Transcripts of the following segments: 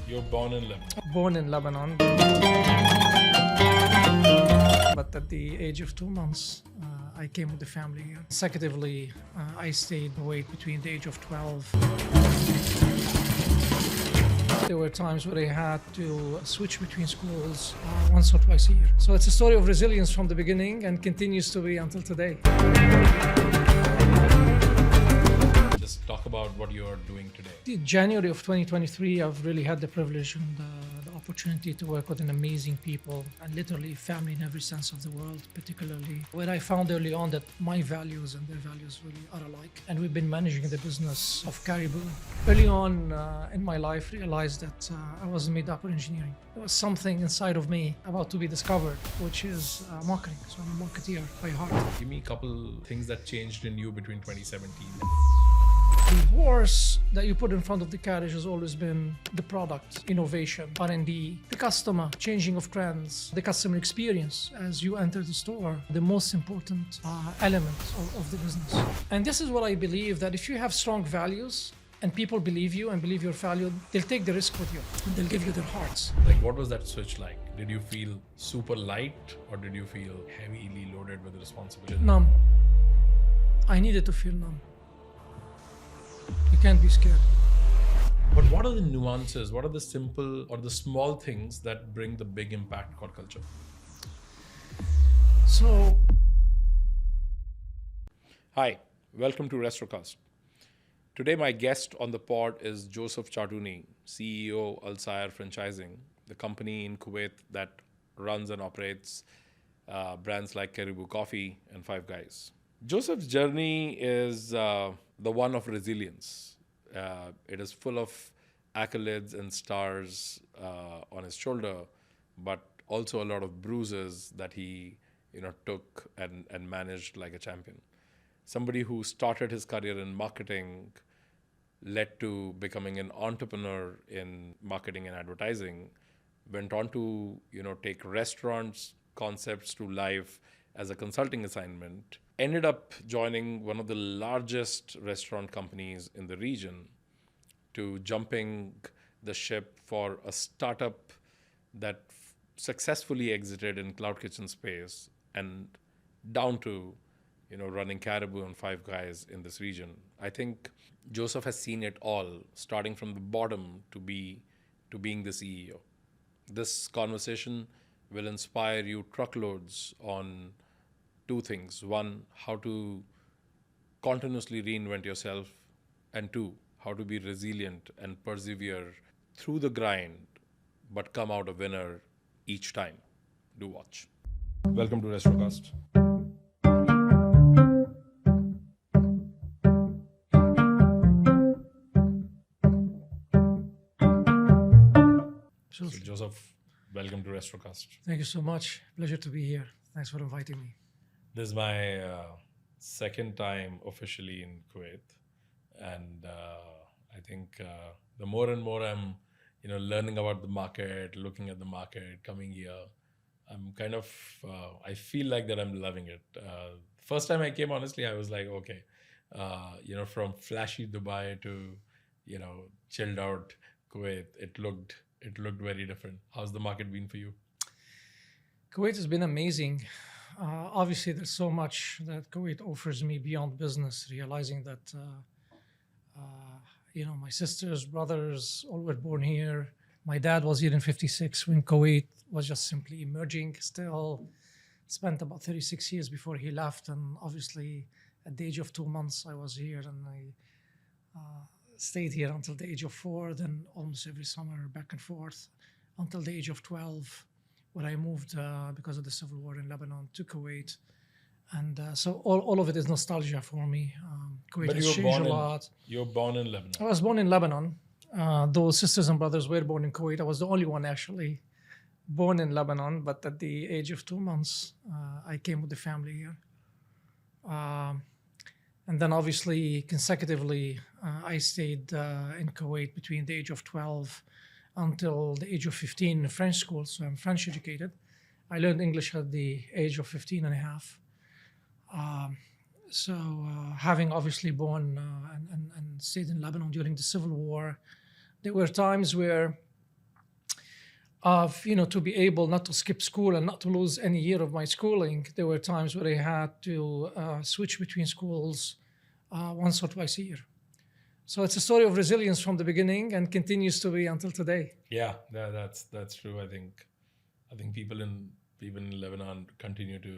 You're born in Lebanon. Born in Lebanon, but at the age of 2 months, I came with the family here. Consecutively, I stayed in Kuwait between the age of 12. There were times where I had to switch between schools once or twice a year. So it's a story of resilience from the beginning and continues to be until today. Just talk about what you're doing today. In January of 2023, I've really had the privilege and the opportunity to work with an amazing people and literally family in every sense of the word, particularly where I found early on that my values and their values really are alike. And we've been managing the business of Caribou. Early on in my life, realized that I wasn't made up for engineering. There was something inside of me about to be discovered, which is marketing. So I'm a marketeer by heart. Give me a couple things that changed in you between 2017. The horse that you put in front of the carriage has always been the product, innovation, R&D, the customer, changing of trends, the customer experience as you enter the store, the most important element of the business. And this is what I believe, that if you have strong values and people believe you and believe your value, they'll take the risk with you and they'll give you their hearts. Like, what was that switch like? Did you feel super light or did you feel heavily loaded with responsibility? Numb. I needed to feel numb. You can't be scared. But what are the nuances? What are the simple or the small things that bring the big impact called culture? So, Hi, welcome to Restrocast. Today my guest on the pod is Joseph Chartouni, CEO Al Sayar Franchising, the company in Kuwait that runs and operates brands like Caribou Coffee and Five Guys. Joseph's journey is the one of resilience. It is full of accolades and stars on his shoulder, but also a lot of bruises that he took and managed like a champion. Somebody who started his career in marketing, led to becoming an entrepreneur in marketing and advertising, went on to take restaurants concepts to life as a consulting assignment, ended up joining one of the largest restaurant companies in the region, to jumping the ship for a startup that successfully exited in cloud kitchen space, and down to running Caribou and Five Guys in this region. I think Joseph has seen it all, starting from the bottom to being the CEO. This conversation will inspire you truckloads on two things. One, how to continuously reinvent yourself. And two, how to be resilient and persevere through the grind, but come out a winner each time. Do watch. Welcome to Restrocast. So Joseph, welcome to Restrocast. thank you so much. Pleasure to be here. Thanks for inviting me. This is my second time officially in Kuwait, and I think the more and more I'm, learning about the market, looking at the market, coming here, I'm kind of, I feel like that I'm loving it. First time I came, honestly, I was like, okay, from flashy Dubai to, chilled out Kuwait, it looked very different. How's the market been for you? Kuwait has been amazing. Obviously, there's so much that Kuwait offers me beyond business, realizing that, my sisters, brothers, all were born here. My dad was here in 56 when Kuwait was just simply emerging. Still spent about 36 years before he left. And obviously, at the age of 2 months, I was here, and I stayed here until the age of 4, then almost every summer back and forth until the age of 12. When I moved because of the civil war in Lebanon to Kuwait. And so all of it is nostalgia for me. Kuwait But has you were changed born a lot. You were born in Lebanon. I was born in Lebanon. Those sisters and brothers were born in Kuwait. I was the only one actually born in Lebanon, but at the age of 2 months, I came with the family here. And then obviously, consecutively, I stayed in Kuwait between the age of 12 until the age of 15 in French school, so I'm French educated. I learned English at the age of 15 and a half. Having obviously born and stayed in Lebanon during the civil war, there were times where of, to be able not to skip school and not to lose any year of my schooling. There were times where I had to switch between schools once or twice a year. So it's a story of resilience from the beginning and continues to be until today. Yeah, that's true. I think people in Lebanon continue to.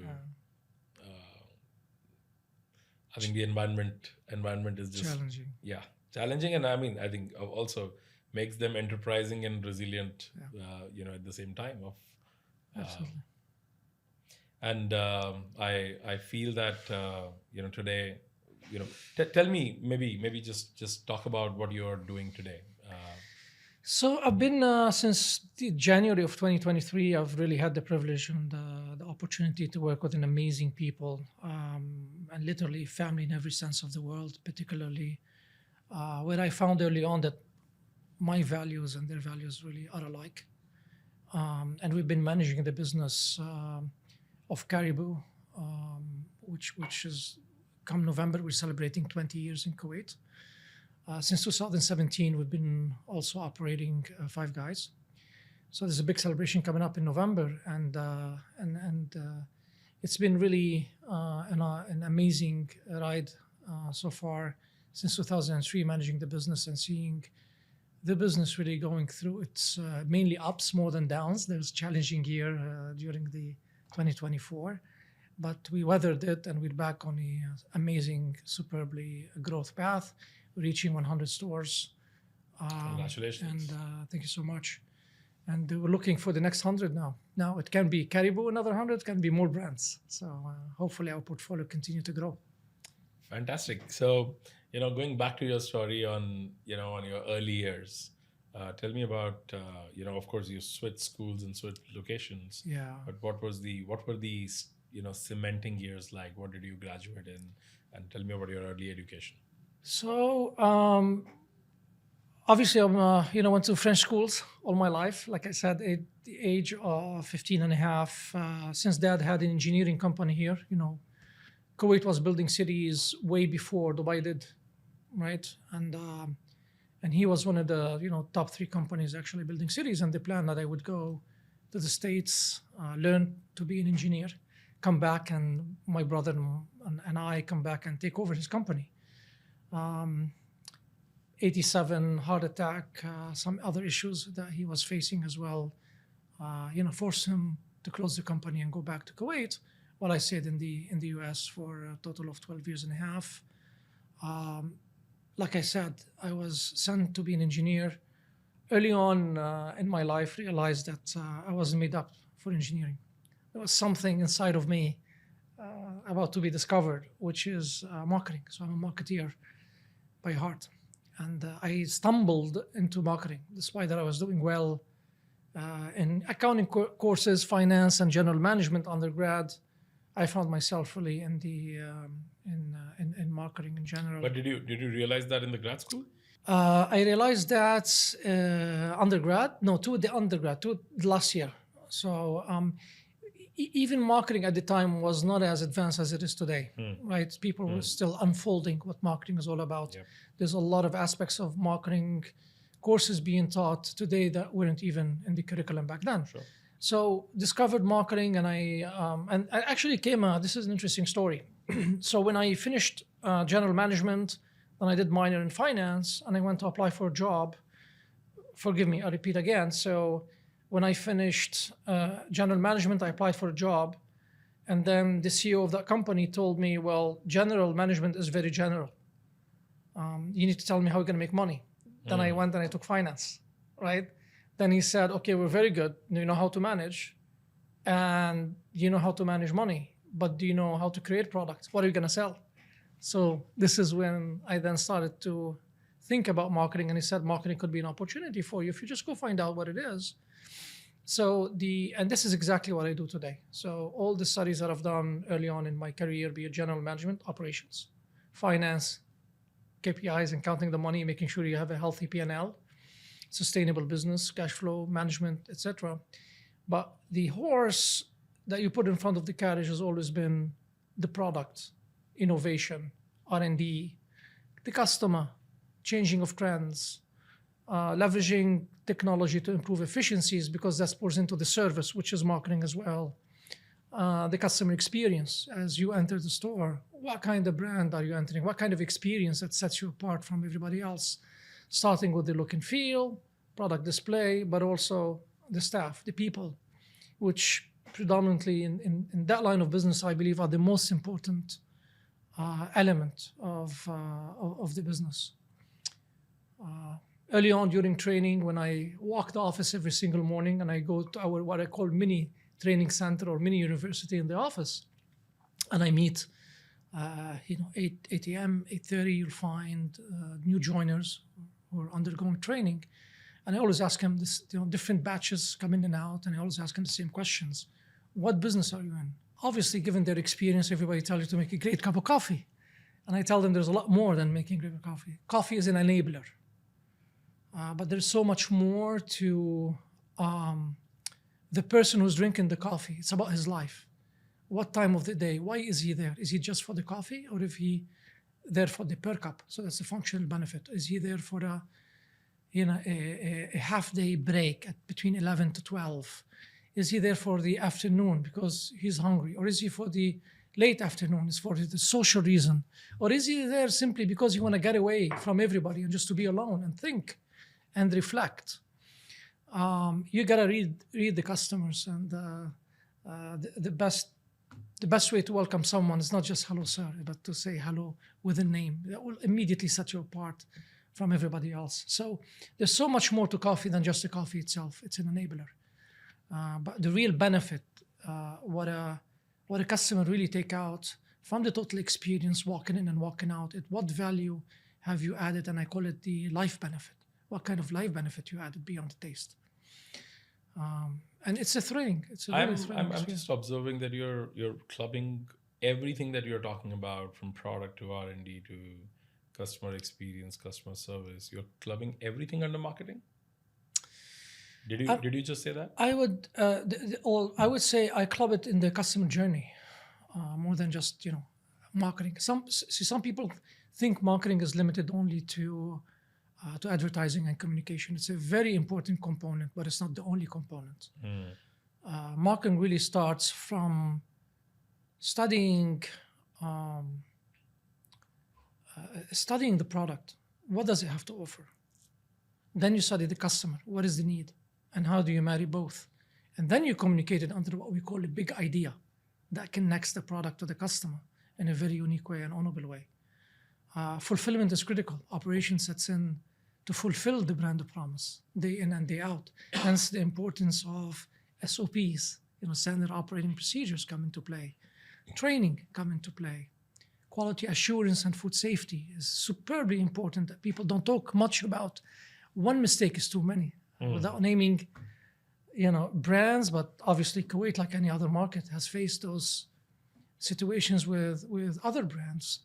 I think the environment is just Challenging. Yeah, challenging, and I think also makes them enterprising and resilient. At the same time of. Absolutely. And I feel that today, tell me maybe just talk about what you're doing today. So I've been since January of 2023. I've really had the privilege and the opportunity to work with an amazing people, and literally family in every sense of the world. Particularly, where I found early on that my values and their values really are alike. And we've been managing the business of Caribou, which is come November we're celebrating 20 years in Kuwait. Since 2017, we've been also operating Five Guys. So there's a big celebration coming up in November, and it's been really an amazing ride so far since 2003, managing the business and seeing the business really going through its mainly ups more than downs. There's a challenging year during the 2024, but we weathered it and we're back on an amazing, superbly growth path, reaching 100 stores. Congratulations. And thank you so much. And we're looking for the next 100 now. Now it can be Caribou, another 100, can be more brands. So hopefully our portfolio continue to grow. Fantastic. So, going back to your story on your early years, tell me about, of course you switched schools and switched locations. Yeah. But what were the cementing years like? What did you graduate in? And tell me about your early education. So obviously I went to French schools all my life. Like I said, at the age of 15 and a half, since Dad had an engineering company here, Kuwait was building cities way before Dubai did, right? And he was one of the top 3 companies actually building cities. And the plan that I would go to the States, learn to be an engineer, come back, and my brother and I come back and take over his company. 87 heart attack, some other issues that he was facing as well, forced him to close the company and go back to Kuwait. While I stayed in the US for a total of 12 years and a half. Like I said, I was sent to be an engineer. Early on in my life, realized that I wasn't made up for engineering. There was something inside of me about to be discovered, which is marketing. So I'm a marketeer by heart. And I stumbled into marketing, despite that I was doing well in accounting courses, finance, and general management undergrad. I found myself really in the in marketing in general. But did you realize that in the grad school? I realized that to last year. So even marketing at the time was not as advanced as it is today, right? People were still unfolding what marketing is all about. Yep. There's a lot of aspects of marketing courses being taught today that weren't even in the curriculum back then. Sure. So discovered marketing, and I actually came. This is an interesting story. So when I finished general management, then I did minor in finance, and I went to apply for a job. Forgive me, I repeat again. So when I finished general management, I applied for a job, and then the CEO of that company told me, "Well, general management is very general. You need to tell me how you're going to make money." Then I went and I took finance, right? Then he said, "Okay, we're very good. You know how to manage, and you know how to manage money, but do you know how to create products? What are you going to sell?" So this is when I then started to think about marketing, and he said, "Marketing could be an opportunity for you if you just go find out what it is." So and this is exactly what I do today. So all the studies that I've done early on in my career, be it general management, operations, finance, KPIs, and counting the money, making sure you have a healthy P&L, sustainable business, cash flow management, etc. But the horse that you put in front of the carriage has always been the product, innovation, R&D, the customer, changing of trends, leveraging technology to improve efficiencies because that pours into the service, which is marketing as well. The customer experience as you enter the store. What kind of brand are you entering? What kind of experience that sets you apart from everybody else? Starting with the look and feel, product display, but also the staff, the people, which predominantly in that line of business, I believe, are the most important element of the business. Early on during training, when I walk the office every single morning and I go to our what I call mini training center or mini university in the office, and I meet 8 a.m., 8:30, you'll find new joiners who are undergoing training. And I always ask them this, different batches come in and out, and I always ask them the same questions. What business are you in? Obviously, given their experience, everybody tells you to make a great cup of coffee. And I tell them there's a lot more than making great coffee. Coffee is an enabler. But there's so much more to the person who's drinking the coffee. It's about his life. What time of the day? Why is he there? Is he just for the coffee, or is he there for the per cup? So that's the functional benefit. Is he there for a half-day break between 11 to 12? Is he there for the afternoon because he's hungry? Or is he for the late afternoon? It's for the social reason. Or is he there simply because you want to get away from everybody and just to be alone and think and reflect? You got to read the customers, and the best way to welcome someone is not just hello, sir, but to say hello with a name. That will immediately set you apart from everybody else. So there's so much more to coffee than just the coffee itself. It's an enabler. But the real benefit, what a customer really take out from the total experience, walking in and walking out, what value have you added? And I call it the life benefit. What kind of life benefit you added beyond the taste? And it's a thrilling. It's a really thrilling. I'm just observing that you're clubbing everything that you're talking about, from product to R&D to customer experience, customer service. You're clubbing everything under marketing. Did you just say that? I would I would say I club it in the customer journey more than just marketing. Some people think marketing is limited only to advertising and communication. It's a very important component, but it's not the only component. Marketing really starts from studying the product. What does it have to offer? Then you study the customer. What is the need? And how do you marry both? And then you communicate it under what we call a big idea that connects the product to the customer in a very unique way and honorable way. Fulfillment is critical. Operation sets in to fulfill the brand promise day in and day out. Hence the importance of SOPs, standard operating procedures come into play. Training come into play. Quality assurance and food safety is superbly important that people don't talk much about. One mistake is too many. Without naming, brands, but obviously Kuwait, like any other market, has faced those situations with other brands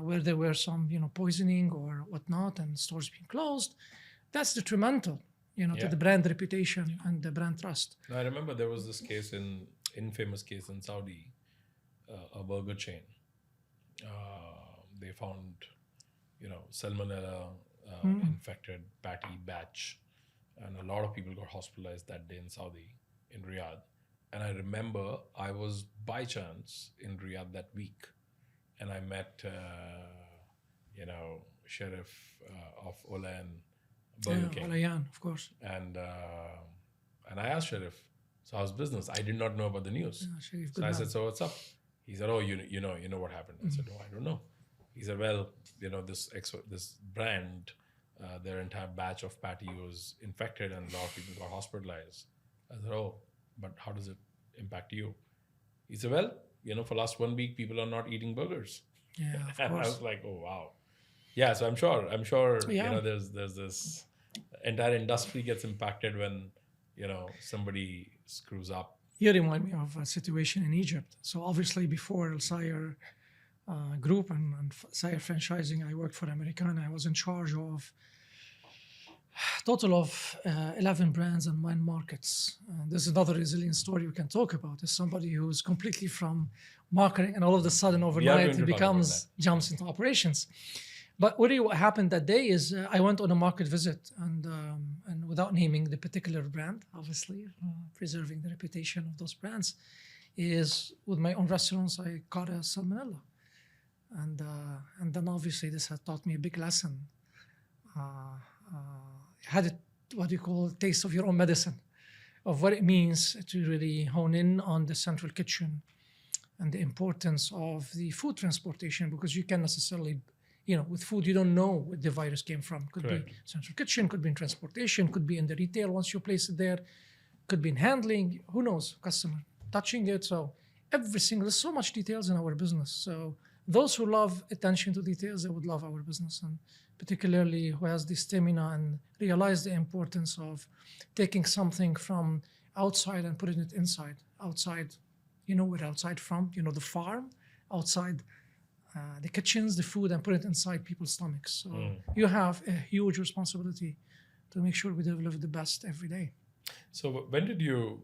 where there were some, poisoning or whatnot, and stores being closed. That's detrimental, to the brand reputation and the brand trust. I remember there was this infamous case in Saudi, a burger chain. They found, salmonella infected patty batch. And a lot of people got hospitalized that day in Saudi, in Riyadh. And I remember I was by chance in Riyadh that week, and I met, Sheriff of Olan Burger King. Olayan, of course. And I asked Sheriff, so how's business? I did not know about the news. Yeah, Sheriff, so I said, so what's up? He said, oh, you know what happened. I said, no, I don't know. He said, well, this brand, their entire batch of patty was infected and a lot of people got hospitalized. I said, oh, but how does it impact you? He said, well, for last 1 week, people are not eating burgers. Yeah, of course. And I was like, oh, wow. Yeah, so I'm sure, Yeah. There's this entire industry gets impacted when, somebody screws up. You remind me of a situation in Egypt. So obviously before Al-Sayr Group and Sayr Franchising, I worked for Americana. I was in charge of total of 11 brands and 9 markets. This is another resilient story we can talk about. It's somebody who's completely from marketing and all of a sudden overnight he jumps into operations. But really, what happened that day is I went on a market visit, and without naming the particular brand, obviously preserving the reputation of those brands, is with my own restaurants I caught a salmonella, and then obviously this had taught me a big lesson. Had it what you call taste of your own medicine, of what it means to really hone in on the central kitchen and the importance of the food transportation, because you can't necessarily, with food, you don't know where the virus came from. Could Correct. be central kitchen, could be in transportation, could be in the retail once you place it there, could be in handling, who knows, customer touching it. So there's so much details in our business. So those who love attention to details, they would love our business, and particularly who has the stamina and realize the importance of taking something from outside and putting it inside. Outside, where outside from, the farm, outside the kitchens, the food, and put it inside people's stomachs. So you have a huge responsibility to make sure we deliver the best every day. So when did you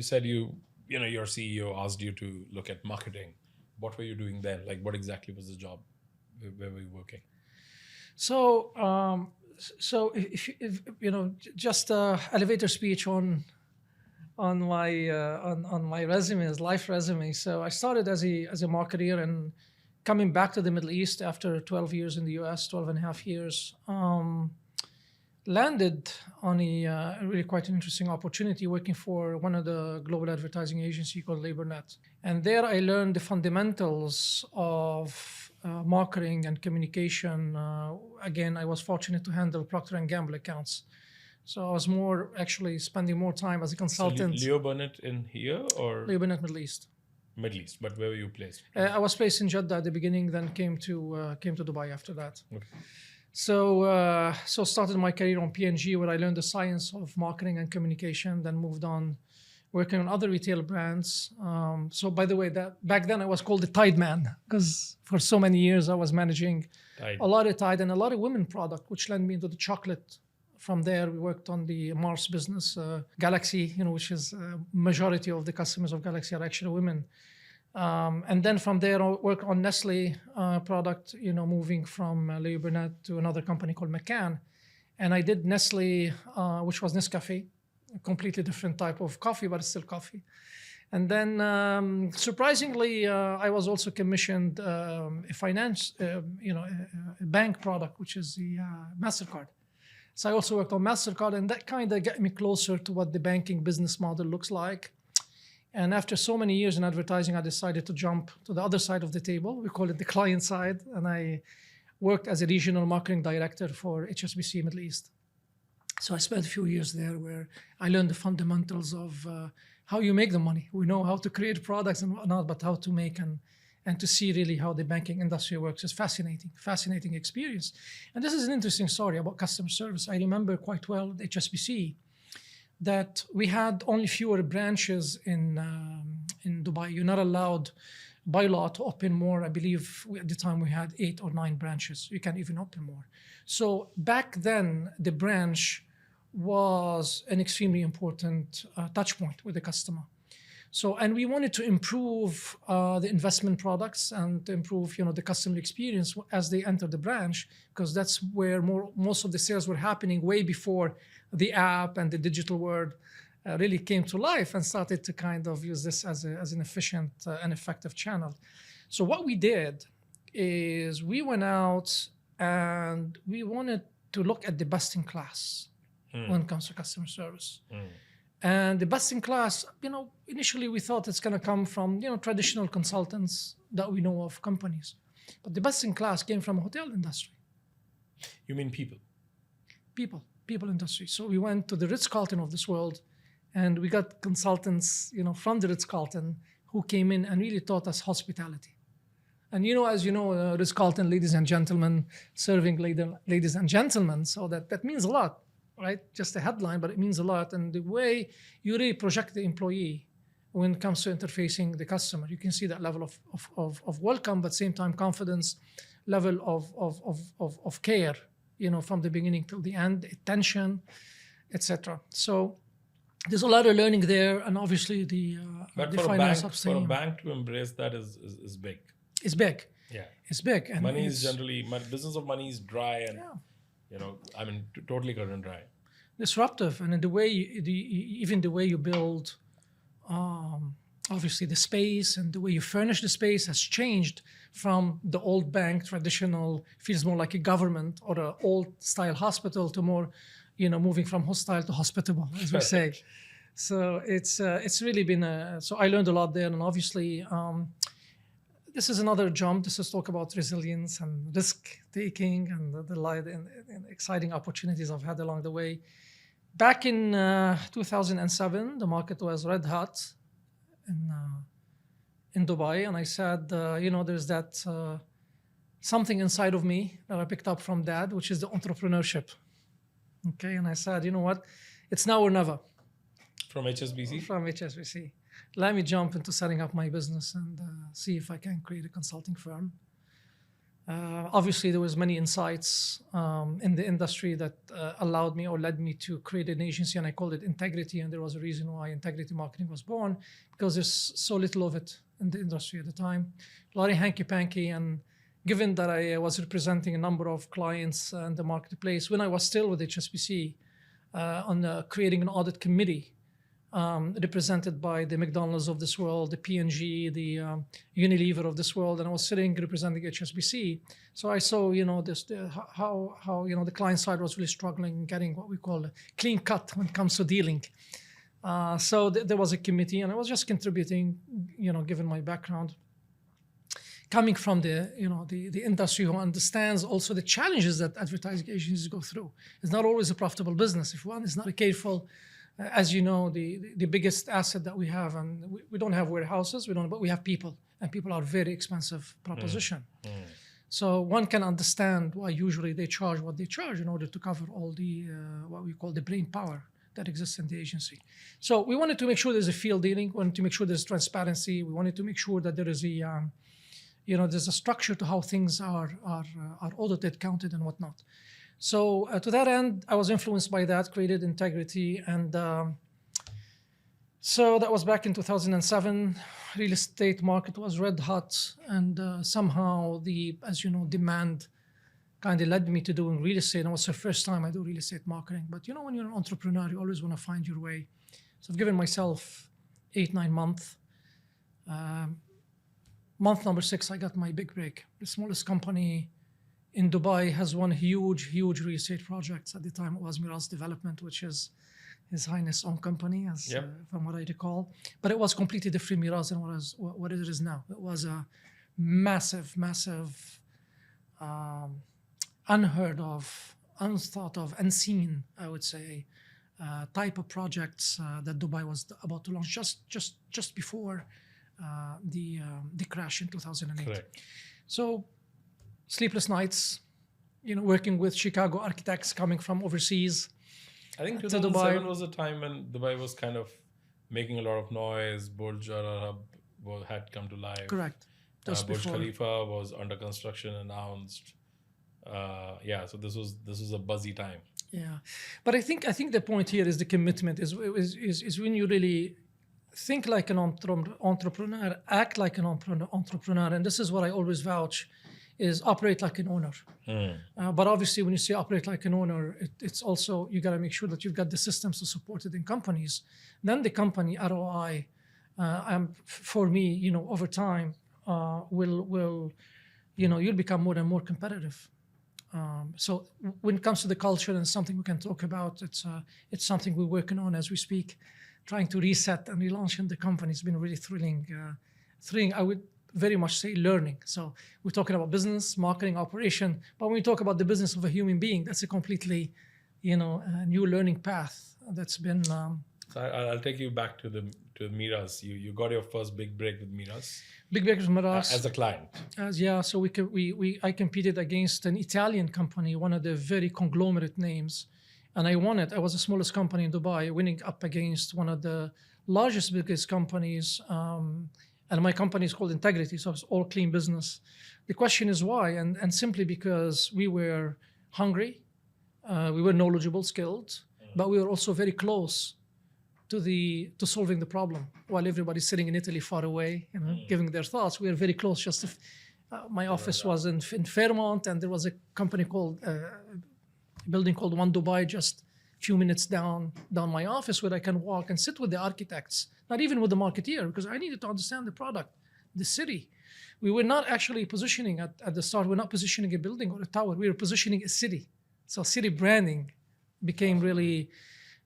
said your CEO asked you to look at marketing. What were you doing then? Like, what exactly was the job? Where were you working? So, if just elevator speech on my resume, as life resume. So I started as a marketer, and coming back to the Middle East after 12 years in the US, 12 and a half years, landed on a really quite an interesting opportunity working for one of the global advertising agency called Lebanon. And there I learned the fundamentals of marketing and communication. Again, I was fortunate to handle Procter & Gamble accounts. So I was actually spending more time as a consultant. So Leo Burnett in here or? Leo Burnett, Middle East. Middle East, but where were you placed? I was placed in Jeddah at the beginning, then came to Dubai after that. Okay. So started my career on P&G, where I learned the science of marketing and communication, then moved on working on other retail brands. So by the way, that back then I was called the Tide Man, because for so many years I was managing a lot of Tide and a lot of women product, which led me into the chocolate. From there, we worked on the Mars business, Galaxy, which is majority of the customers of Galaxy are actually women. And then from there, I worked on Nestle product, moving from Leo Burnett to another company called McCann. And I did Nestle, which was Nescafe, a completely different type of coffee, but it's still coffee. And then, surprisingly, I was also commissioned a bank product, which is the MasterCard. So I also worked on MasterCard, and that kind of got me closer to what the banking business model looks like. And after so many years in advertising, I decided to jump to the other side of the table. We call it the client side. And I worked as a regional marketing director for HSBC Middle East. So I spent a few years there where I learned the fundamentals of how you make the money. We know how to create products and whatnot, but how to make and to see really how the banking industry works is fascinating experience. And this is an interesting story about customer service. I remember quite well at HSBC that we had only fewer branches in Dubai. You're not allowed by law to open more. I believe at the time we had 8 or 9 branches. You can't even open more. So back then, the branch was an extremely important touch point with the customer. So, and we wanted to improve the investment products and to improve, the customer experience as they enter the branch, because that's where most of the sales were happening way before the app and the digital world really came to life and started to kind of use this as an efficient and effective channel. So what we did is we went out and we wanted to look at the best in class when it comes to customer service. And the best in class, initially we thought it's going to come from, traditional consultants that we know of companies. But the best in class came from hotel industry. You mean people? People industry. So we went to the Ritz-Carlton of this world, and we got consultants, from the Ritz-Carlton who came in and really taught us hospitality. And as you know, Ritz-Carlton, ladies and gentlemen, serving ladies and gentlemen. So that means a lot. Right? Just a headline, but it means a lot. And the way you really project the employee when it comes to interfacing the customer, you can see that level of welcome, but same time confidence, level of care, from the beginning till the end, attention, etc. So there's a lot of learning there, and obviously the finance upstream. For a bank to embrace that is big. It's big. Yeah. is big. And Money is generally, business of money is dry and, yeah, totally cut and dry. disruptive. And in the way, even the way you build, obviously the space and the way you furnish the space has changed from the old bank traditional, feels more like a government or an old style hospital to more, moving from hostile to hospitable, as we say. So it's really been so I learned a lot there, and obviously this is another jump. This is talk about resilience and risk taking and the light and exciting opportunities I've had along the way. Back in 2007, the market was red hot in Dubai, and I said, there's that something inside of me that I picked up from Dad, which is the entrepreneurship. Okay, and I said, you know what, it's now or never. From HSBC? From HSBC. Let me jump into setting up my business and see if I can create a consulting firm. Obviously, there was many insights in the industry that allowed me or led me to create an agency, and I called it Integrity. And there was a reason why Integrity Marketing was born, because there's so little of it in the industry at the time. A lot of hanky-panky, and given that I was representing a number of clients in the marketplace, when I was still with HSBC on creating an audit committee, represented by the McDonald's of this world, the P&G, the Unilever of this world, and I was sitting representing HSBC. So I saw, how the client side was really struggling getting what we call a clean cut when it comes to dealing. So there was a committee, and I was just contributing, given my background, coming from the industry, who understands also the challenges that advertising agencies go through. It's not always a profitable business if one is not careful. As you know, the biggest asset that we have, and we don't have warehouses, but we have people, and people are a very expensive proposition. So one can understand why usually they charge what they charge in order to cover all the, what we call the brain power that exists in the agency. So we wanted to make sure there's a field dealing, we wanted to make sure there's transparency, we wanted to make sure that there is there's a structure to how things are audited, counted, and whatnot. So to that end, I was influenced by that, created Integrity, and so that was back in 2007. Real estate market was red hot, and somehow demand kind of led me to doing real estate. And it was the first time I do real estate marketing. But when you're an entrepreneur, you always want to find your way. So I've given myself 8-9 months. Month number 6, I got my big break. The smallest company in Dubai has one huge real estate project. At the time, it was Miraz Development, which is His Highness' own company, from what I recall. But it was completely different Miraz than what it is now. It was a massive, unheard of, unthought of, unseen, I would say, type of projects that Dubai was about to launch just before the crash in 2008. Correct. So sleepless nights, working with Chicago architects coming from overseas. I think to 2007 Dubai. was a time when Dubai was kind of making a lot of noise. Burj Al Arab had come to life. Correct. Just Burj before. Khalifa was under construction, announced. So this was a buzzy time. Yeah, but I think the point here is the commitment is when you really think like an entrepreneur, act like an entrepreneur, and this is what I always vouch, is operate like an owner. But obviously, when you say operate like an owner, it's also, you got to make sure that you've got the systems to support it in companies. Then the company ROI, for me, over time, will you'll become more and more competitive. So when it comes to the culture, and something we can talk about, it's something we're working on as we speak, trying to reset and relaunch in the company. It's been really thrilling. I would very much say learning. So we're talking about business, marketing, operation, but when we talk about the business of a human being, that's a completely, new learning path that's been. So I'll take you back to Miraz. You got your first big break with Miraz. Big break with Miraz as a client. So I competed against an Italian company, one of the very conglomerate names, and I won it. I was the smallest company in Dubai, winning up against one of the biggest companies. And my company is called Integrity, so it's all clean business. The question is why, and simply because we were hungry, we were knowledgeable, skilled, but we were also very close to solving the problem. While everybody's sitting in Italy far away, giving their thoughts, we were very close, just My office was in Fairmont, and there was a company called a building called One Dubai, just a few minutes down my office, where I can walk and sit with the architects, not even with the marketeer, because I needed to understand the product, the city. We were not actually positioning at the start. We're not positioning a building or a tower. We were positioning a city. So city branding became really,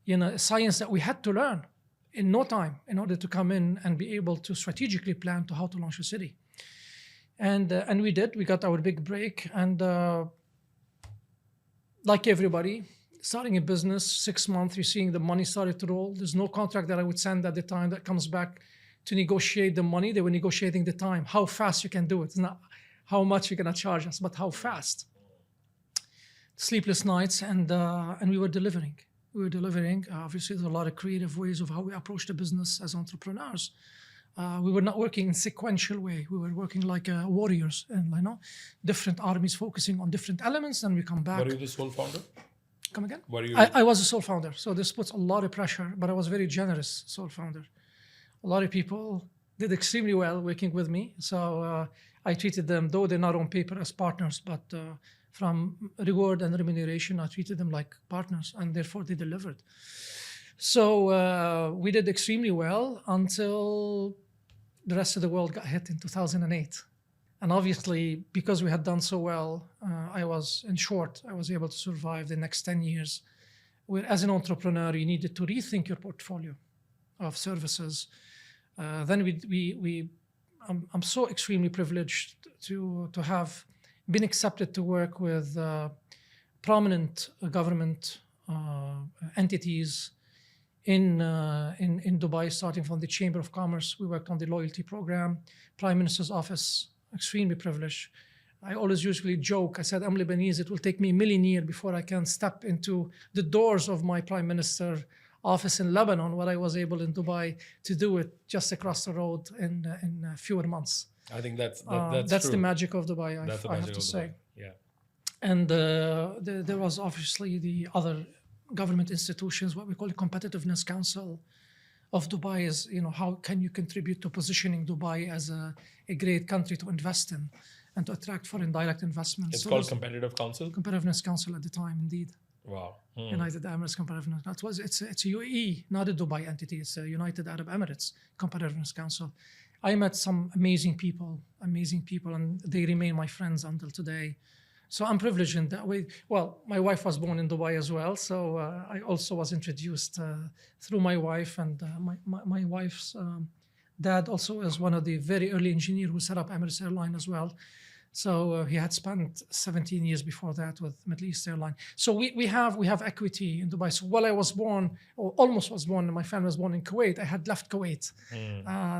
a science that we had to learn in no time in order to come in and be able to strategically plan to how to launch a city. And we did. We got our big break. And like everybody, starting a business, 6 months, you're seeing the money started to roll. There's no contract that I would send at the time that comes back to negotiate the money. They were negotiating the time, how fast you can do it. It's not how much you're going to charge us, but how fast. Sleepless nights, and we were delivering. Obviously, there's a lot of creative ways of how we approach the business as entrepreneurs. We were not working in sequential way. We were working like warriors, and different armies focusing on different elements. Then we come back. Were you the sole founder? Come again? Were you? I was a sole founder, so this puts a lot of pressure. But I was very generous sole founder. A lot of people did extremely well working with me. So I treated them, though they're not on paper, as partners, but from reward and remuneration, I treated them like partners, and therefore they delivered. So we did extremely well until the rest of the world got hit in 2008. And obviously, because we had done so well, I was able to survive the next 10 years, where as an entrepreneur, you needed to rethink your portfolio of services. I'm so extremely privileged to have been accepted to work with prominent government entities in Dubai, starting from the Chamber of Commerce. We worked on the loyalty program, Prime Minister's office, extremely privileged. I always usually joke, I said, I'm Lebanese, it will take me a million years before I can step into the doors of my Prime Minister office in Lebanon, what I was able in Dubai to do it just across the road in fewer months. I think that's true. The magic of Dubai, I have to say. Yeah. And there was obviously the other government institutions, what we call the Competitiveness Council of Dubai is, how can you contribute to positioning Dubai as a great country to invest in and to attract foreign direct investments. It's called Competitive Council? Competitiveness Council at the time, indeed. Wow. United Arab Emirates Competitiveness. It's a UAE, not a Dubai entity. It's a United Arab Emirates Competitiveness Council. I met some amazing people, and they remain my friends until today. So I'm privileged in that way. Well, my wife was born in Dubai as well, so I also was introduced through my wife, and my wife's dad also is one of the very early engineers who set up Emirates Airline as well. So he had spent 17 years before that with Middle East Airline. So we have equity in Dubai. So while I was born, or almost was born, and my family was born in Kuwait, I had left Kuwait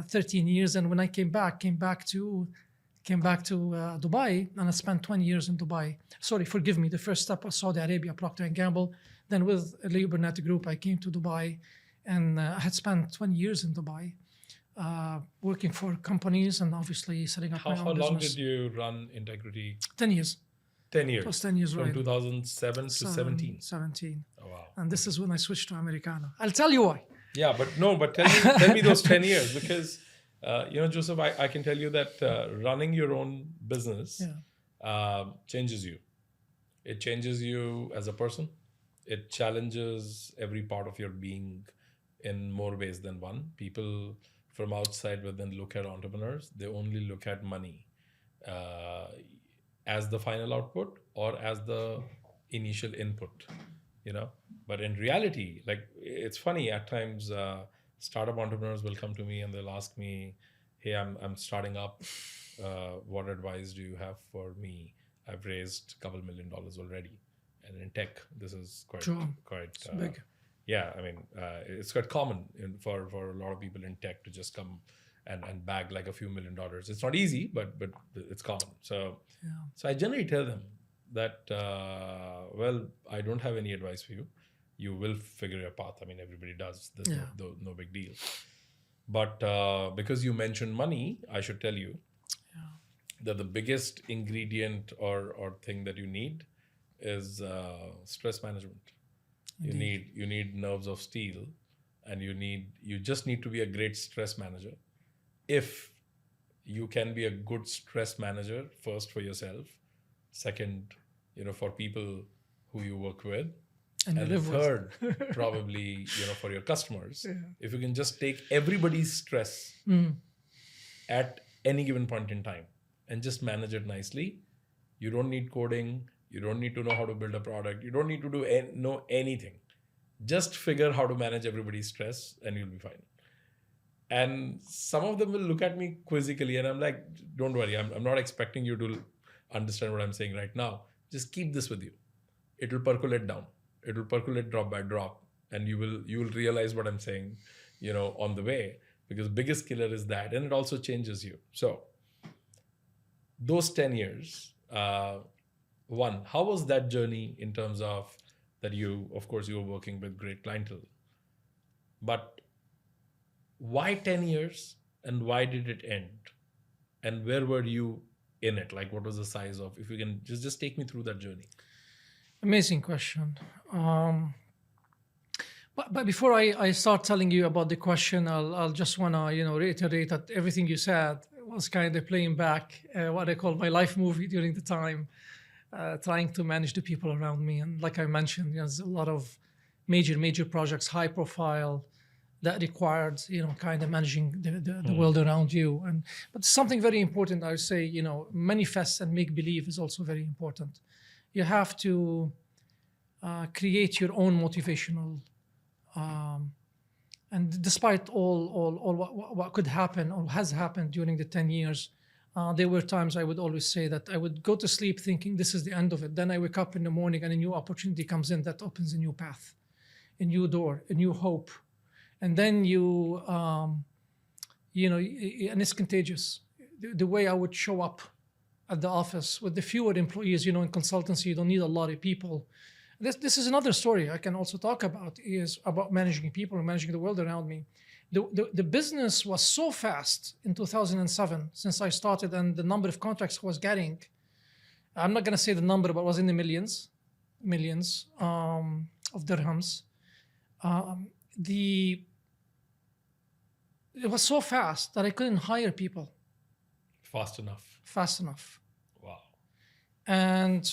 13 years, and when I came back to Dubai, and I spent 20 years in Dubai. Sorry, forgive me. The first step was Saudi Arabia, Procter & Gamble. Then with Lebanon Group, I came to Dubai, and I had spent 20 years in Dubai, working for companies and obviously setting up my own business. How long did you run Integrity? 10 years. 10 years? It was 10 years, From right. 2007 to 17? 17. Oh, wow. And this is when I switched to Americana. I'll tell you why. Yeah, but tell me those 10 years, because Joseph, I can tell you that running your own business changes you. It changes you as a person. It challenges every part of your being in more ways than one. People from outside, when they look at entrepreneurs, they only look at money as the final output or as the initial input, But in reality, it's funny at times. Startup entrepreneurs will come to me and they'll ask me, "Hey, I'm starting up. What advice do you have for me? I've raised a couple $1 million already, and in tech, this is quite big. Yeah, I mean, it's quite common for a lot of people in tech to just come and bag like a few $1 million. It's not easy, but it's common. So I generally tell them that, I don't have any advice for you. You will figure your path. I mean, everybody does. There's no big deal. But because you mentioned money, I should tell you that the biggest ingredient or thing that you need is stress management. Indeed. You need nerves of steel, and you just need to be a great stress manager. If you can be a good stress manager, first for yourself, second, for people who you work with, And you live third, with. probably, for your customers. Yeah. If you can just take everybody's stress at any given point in time and just manage it nicely, you don't need coding, you don't need to know how to build a product, you don't need to know anything. Just figure how to manage everybody's stress and you'll be fine. And some of them will look at me quizzically and I'm like, don't worry, I'm not expecting you to understand what I'm saying right now. Just keep this with you. It will percolate down. It will percolate drop by drop, and you will realize what I'm saying, on the way, because biggest killer is that, and it also changes you. So those 10 years, one, how was that journey in terms of that of course, you were working with great clientele, but why 10 years and why did it end? And where were you in it? Like, what was the size of, if you can just take me through that journey. Amazing question. But before I start telling you about the question, I'll just want to reiterate that everything you said was kind of playing back what I call my life movie during the time, trying to manage the people around me. And like I mentioned, there's a lot of major projects, high profile, that required kind of managing the world around you. But something very important, I would say, manifest and make believe is also very important. You have to create your own motivational, and despite all what could happen or has happened during the 10 years, there were times I would always say that I would go to sleep thinking this is the end of it. Then I wake up in the morning and a new opportunity comes in that opens a new path, a new door, a new hope. And then and it's contagious. The way I would show up at the office with the fewer employees, in consultancy, you don't need a lot of people. This is another story I can also talk about, is about managing people and managing the world around me. The business was so fast in 2007 since I started, and the number of contracts I was getting, I'm not going to say the number, but it was in the millions of dirhams. It was so fast that I couldn't hire people Fast enough. Wow. And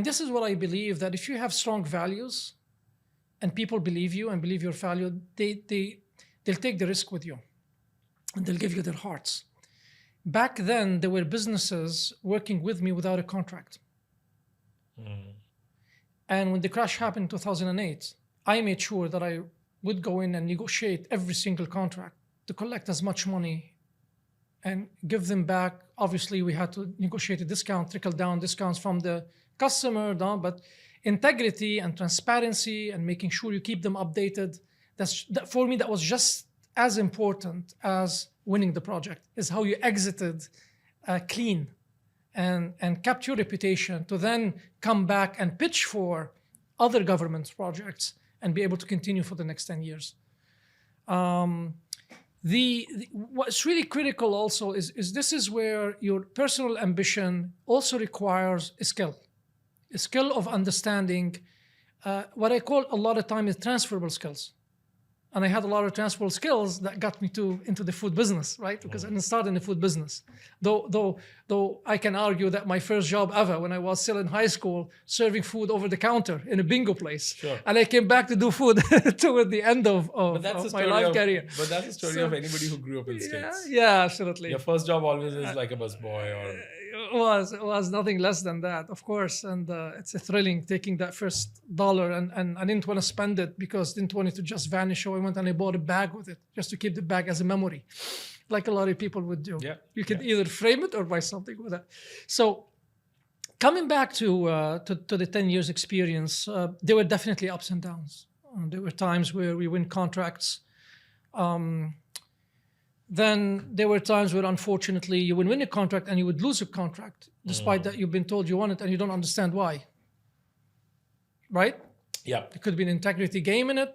this is what I believe, that if you have strong values and people believe you and believe your value, they'll take the risk with you and they'll give you their hearts. Back then, there were businesses working with me without a contract. And when the crash happened in 2008, I made sure that I would go in and negotiate every single contract to collect as much money and give them back. Obviously, we had to negotiate a discount, trickle down discounts from the customer down, but integrity and transparency and making sure you keep them updated, for me, that was just as important as winning the project, is how you exited clean and kept your reputation to then come back and pitch for other government projects and be able to continue for the next 10 years. What's really critical also is this is where your personal ambition also requires a skill of understanding what I call a lot of time is transferable skills. And I had a lot of transferable skills that got me into the food business, right? Because I didn't start in the food business. Though I can argue that my first job ever, when I was still in high school, serving food over the counter in a bingo place. Sure. And I came back to do food toward the end of my life career. But that's the story of anybody who grew up in States. Yeah, absolutely. Your first job always is like a busboy or... It was nothing less than that, of course. And it's a thrilling taking that first dollar. And I didn't want to spend it because I didn't want it to just vanish. So I went and I bought a bag with it just to keep the bag as a memory, like a lot of people would do. Yeah. You could either frame it or buy something with that. So coming back to the 10 years experience, there were definitely ups and downs. There were times where we win contracts. Then there were times where, unfortunately, you would win a contract and you would lose a contract, despite that you've been told you won it and you don't understand why. Right? Yeah. There could be an integrity game in it,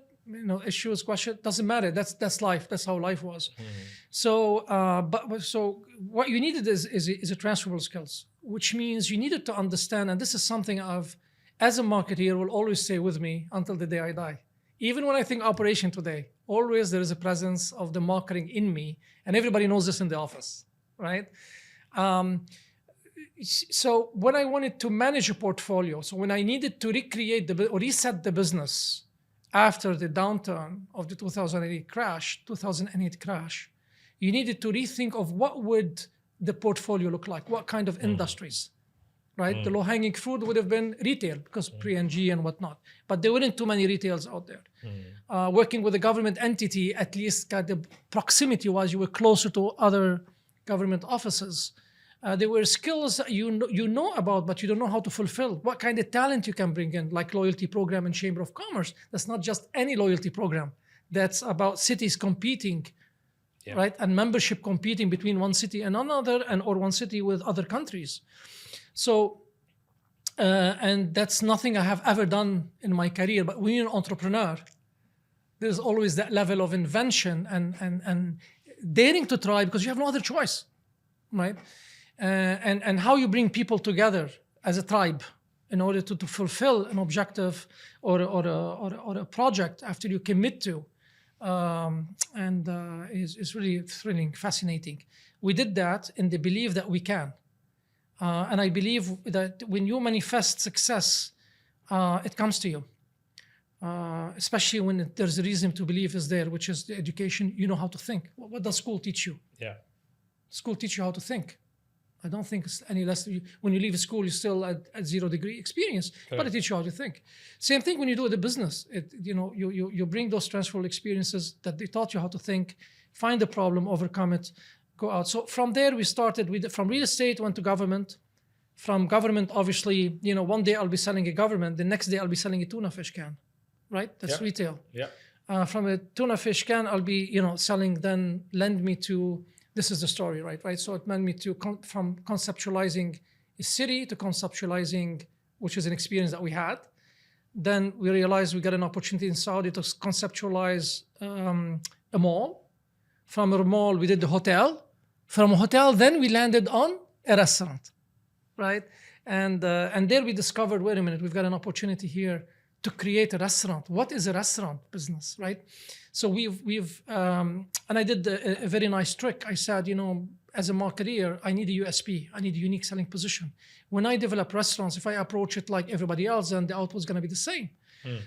issues, question. Doesn't matter. That's life. That's how life was. So, so what you needed is a transferable skills, which means you needed to understand, and this is something as a marketeer, will always stay with me until the day I die. Even when I think operation today, always there is a presence of the marketing in me, and everybody knows this in the office, right? So when I wanted to manage a portfolio, so when I needed to recreate or reset the business after the downturn of the 2008 crash, you needed to rethink of what would the portfolio look like, what kind of industries, right? The low-hanging fruit would have been retail because pre-NG and whatnot, but there weren't too many retails out there. Working with a government entity, at least the proximity-wise, you were closer to other government offices. There were skills that you know about, but you don't know how to fulfill. What kind of talent you can bring in, like loyalty program and Chamber of Commerce. That's not just any loyalty program. That's about cities competing, right? And membership competing between one city and another, or one city with other countries. So, and that's nothing I have ever done in my career. But when you're an entrepreneur, there's always that level of invention and daring to try because you have no other choice, right? And how you bring people together as a tribe in order to fulfill an objective or a project after you commit to, is really thrilling, fascinating. We did that in the belief that we can. And I believe that when you manifest success, it comes to you. Especially when there's a reason to believe is there, which is the education, you know how to think. What does school teach you? School teach you how to think. I don't think it's any less. When you leave school, you're still at 0 degree experience, but it teaches you how to think. Same thing when you do the business. You bring those transferable experiences that they taught you how to think, find the problem, overcome it, go out. So from there, we started from real estate, went to government. From government, obviously, one day I'll be selling a government, the next day I'll be selling a tuna fish can, right? That's retail. From a tuna fish can, I'll be, selling, then lend me to. This is the story, right? So it meant me to from conceptualizing a city to conceptualizing, which is an experience that we had. Then we realized we got an opportunity in Saudi to conceptualize a mall. From a mall, we did the hotel. From a hotel, then we landed on a restaurant, right? And there we discovered, wait a minute, we've got an opportunity here to create a restaurant. What is a restaurant business, right? So and I did a very nice trick. I said, as a marketeer, I need a USP. I need a unique selling position. When I develop restaurants, if I approach it like everybody else, then the output's going to be the same.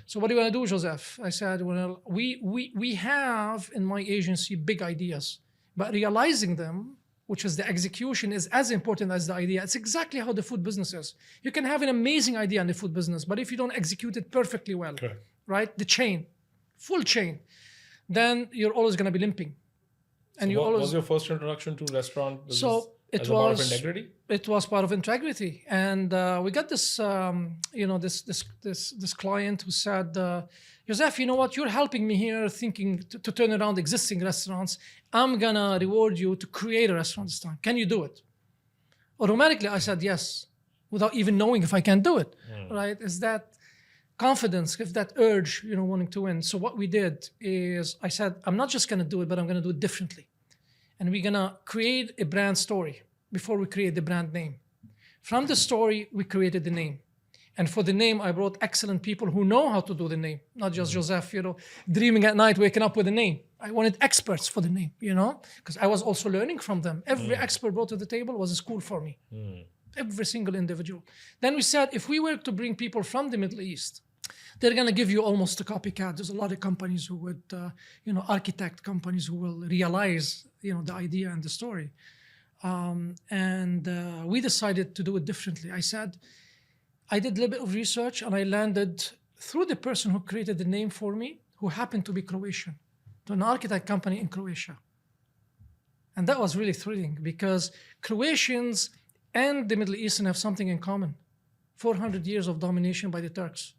So what do you want to do, Joseph? I said, well, we have in my agency big ideas, but realizing them, which is the execution, is as important as the idea. It's exactly how the food business is. You can have an amazing idea in the food business, but if you don't execute it perfectly well, right? The chain, full chain, then you're always going to be limping. And so what was your first introduction to restaurant business? So it was part of integrity. It was part of integrity, and we got this, this client who said, Joseph, you know what? You're helping me here, thinking to turn around existing restaurants. I'm gonna reward you to create a restaurant this time. Can you do it? Automatically, I said yes, without even knowing if I can do it. Right? Is that confidence, if that urge, wanting to win. So what we did is I said, I'm not just gonna do it, but I'm gonna do it differently. And we're gonna create a brand story before we create the brand name. From the story, we created the name. And for the name, I brought excellent people who know how to do the name, not just Joseph, dreaming at night, waking up with a name. I wanted experts for the name, because I was also learning from them. Every expert brought to the table was a school for me. Every single individual. Then we said, if we were to bring people from the Middle East, they're going to give you almost a copycat. There's a lot of companies who would, architect companies who will realize, the idea and the story. We decided to do it differently. I said, I did a little bit of research and I landed through the person who created the name for me, who happened to be Croatian, to an architect company in Croatia. And that was really thrilling because Croatians and the Middle Eastern have something in common. 400 years of domination by the Turks.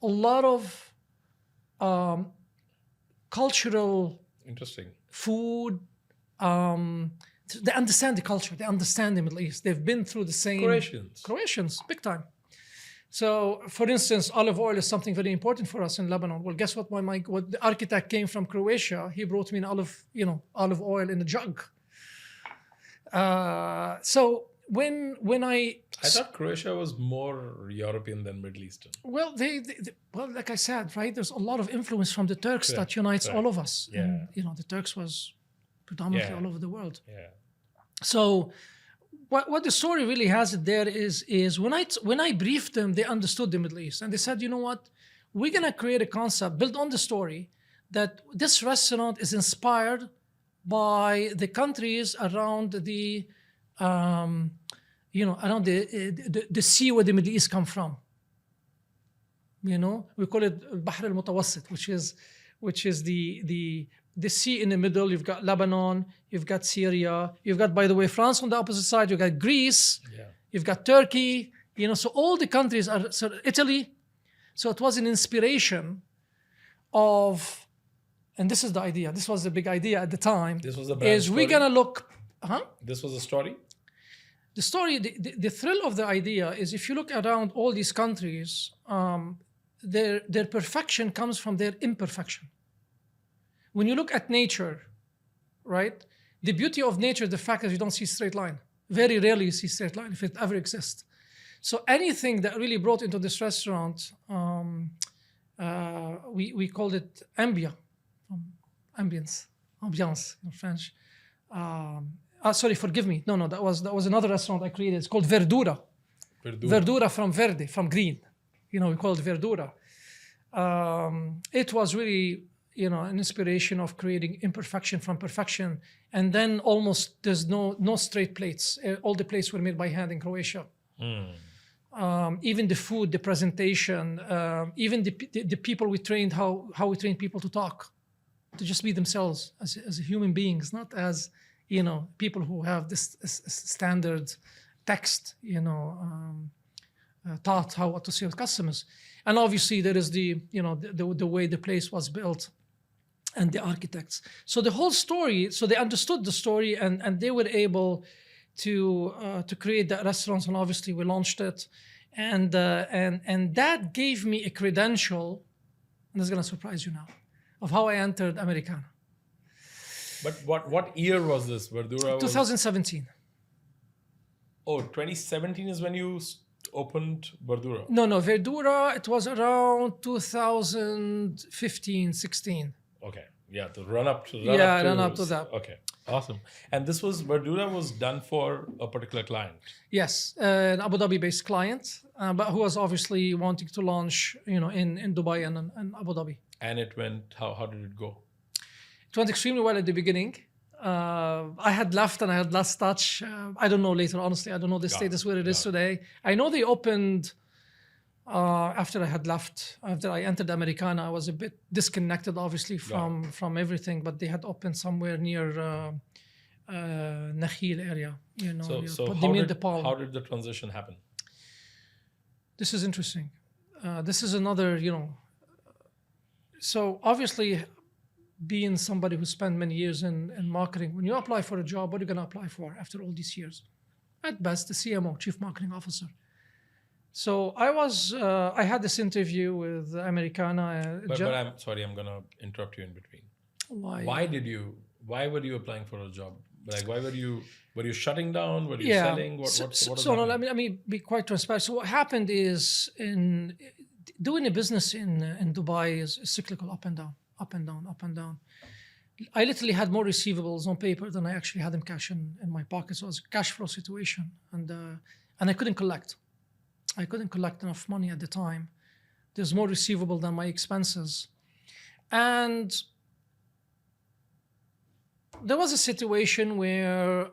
A lot of cultural food. They understand the culture. They understand the Middle East. They've been through the same. Croatians, big time. So, for instance, olive oil is something very important for us in Lebanon. Well, guess what? What the architect came from Croatia. He brought me an olive oil in a jug. So when I thought Croatia was more European than Middle Eastern. well, well, like I said, right? There's a lot of influence from the Turks that unites all of us, Yeah. and the Turks was predominantly all over the world. Yeah. So, what the story really has it there is when I briefed them, they understood the Middle East, and they said, you know what, we're gonna create a concept built on the story that this restaurant is inspired by the countries around the around the sea where the Middle East come from. We call it Bahr al-Mutawassit, which is the sea in the middle. You've got Lebanon, you've got Syria, you've got, by the way, France on the opposite side, you've got Greece, you've got Turkey, so all the countries are, so Italy. So it was an inspiration of, and this is the idea, this was the big idea at the time. This was the brand is story? we're gonna look, This was a story? The story, the thrill of the idea is if you look around all these countries, their perfection comes from their imperfection. When you look at nature, right? The beauty of nature, the fact that you don't see straight line. Very rarely you see straight line, if it ever exists. So anything that really brought into this restaurant, we called it ambia, ambience in French. Sorry, forgive me. No, that was another restaurant I created. It's called Verdura. Verdura from verde, from green. We call it Verdura. It was really, an inspiration of creating imperfection from perfection. And then almost there's no straight plates. All the plates were made by hand in Croatia. Even the food, the presentation, even the people we trained, how we trained people to talk, to just be themselves as human beings, not as people who have this standard text, taught how to sell customers. And obviously there is the way the place was built and the architects. So the whole story, so they understood the story and they were able to create that restaurant, and obviously we launched it. And that gave me a credential, and this is gonna surprise you now, of how I entered Americana. But what year was this? Verdura was... 2017. Oh, 2017 is when you opened Verdura? No, Verdura, it was around 2015, 16. Okay, yeah, the run up to that. Okay, awesome. And this was, Verdura was done for a particular client? Yes, an Abu Dhabi-based client, but who was obviously wanting to launch, in Dubai and Abu Dhabi. And it went, how did it go? It went extremely well at the beginning. I had left and I had lost touch. I don't know later, honestly. I don't know the status where it is today. I know they opened after I had left. After I entered Americana, I was a bit disconnected, obviously, from everything. But they had opened somewhere near Nakhil area. So how did the transition happen? This is interesting. This is another, So obviously, being somebody who spent many years in marketing, when you apply for a job, what are you going to apply for after all these years? At best, the CMO, Chief Marketing Officer. So I had this interview with Americana. But I'm sorry, I'm going to interrupt you in between. Why? Why were you applying for a job? Like, were you shutting down? Were you selling? Let me be quite transparent. So what happened is doing a business in Dubai is cyclical, up and down. I literally had more receivables on paper than I actually had in cash in my pocket. So it was a cash flow situation, and I couldn't collect. I couldn't collect enough money at the time. There's more receivable than my expenses, and there was a situation where,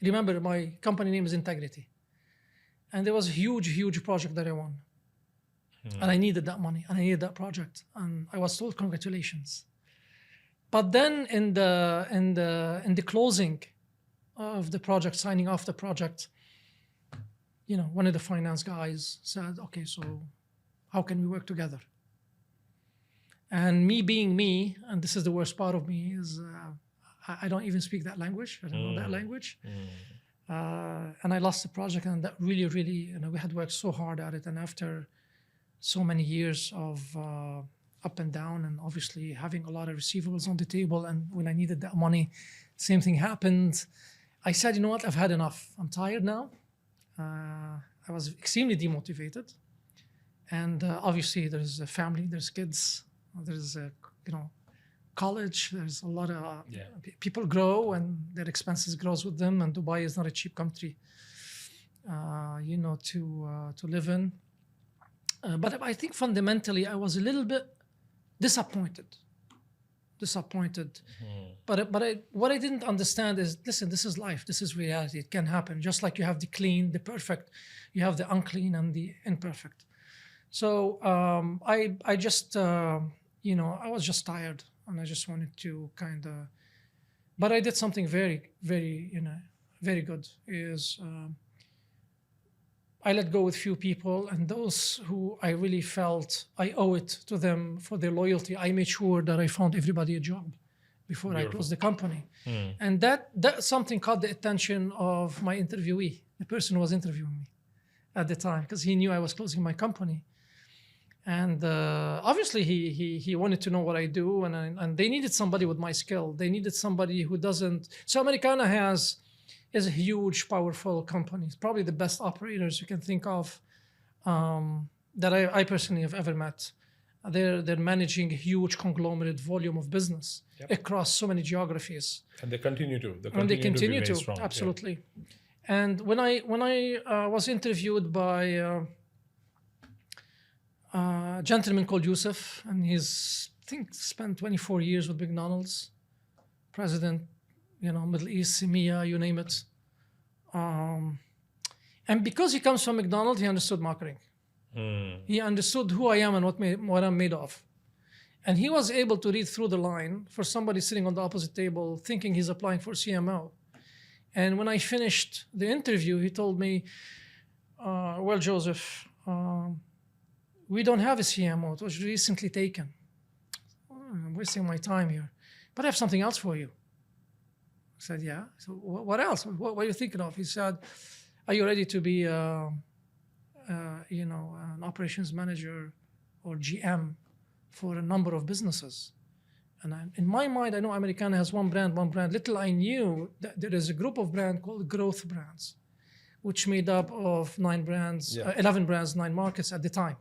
remember, my company name is Integrity, and there was a huge project that I won. And I needed that money, and I needed that project, and I was told congratulations. But then in the closing of the project, signing off the project, one of the finance guys said, "Okay, so how can we work together?" And me being me, and this is the worst part of me, is I don't even speak that language. I don't know that language. And I lost the project, and that really, we had worked so hard at it, and after so many years of up and down, and obviously having a lot of receivables on the table, and when I needed that money, same thing happened. I said, you know what, I've had enough. I'm tired now. I was extremely demotivated. And obviously there's a family, there's kids, there's, college, there's a lot of people grow and their expenses grows with them. And Dubai is not a cheap country, to live in. But I think fundamentally I was a little bit disappointed. But what I didn't understand is, listen, this is life. This is reality. It can happen. Just like you have the clean, the perfect, you have the unclean and the imperfect. So I just, I was just tired and I just wanted to but I did something very, very, very good is I let go with few people, and those who I really felt I owe it to them for their loyalty, I made sure that I found everybody a job before Beautiful. I closed the company. And that something caught the attention of my interviewee, the person who was interviewing me at the time, because he knew I was closing my company. And obviously he wanted to know what I do, and they needed somebody with my skill. They needed somebody who doesn't. So Americana is a huge, powerful company. It's probably the best operators you can think of that I personally have ever met. They're managing a huge conglomerate volume of business across so many geographies. And they continue to. They continue to, strong. Absolutely. Yeah. And when I was interviewed by a gentleman called Joseph, and he's, I think, spent 24 years with McDonald's, president, Middle East, EMEA, you name it. And because he comes from McDonald's, he understood marketing. He understood who I am and what I'm made of. And he was able to read through the line for somebody sitting on the opposite table thinking he's applying for CMO. And when I finished the interview, he told me, well, Joseph, we don't have a CMO. It was recently taken. I'm wasting my time here. But I have something else for you. I said, yeah. So what else? What are you thinking of? He said, are you ready to be, an operations manager or GM for a number of businesses? And in my mind, I know Americana has one brand. Little I knew that there is a group of brands called Growth Brands, which made up of 11 brands, 9 markets at the time,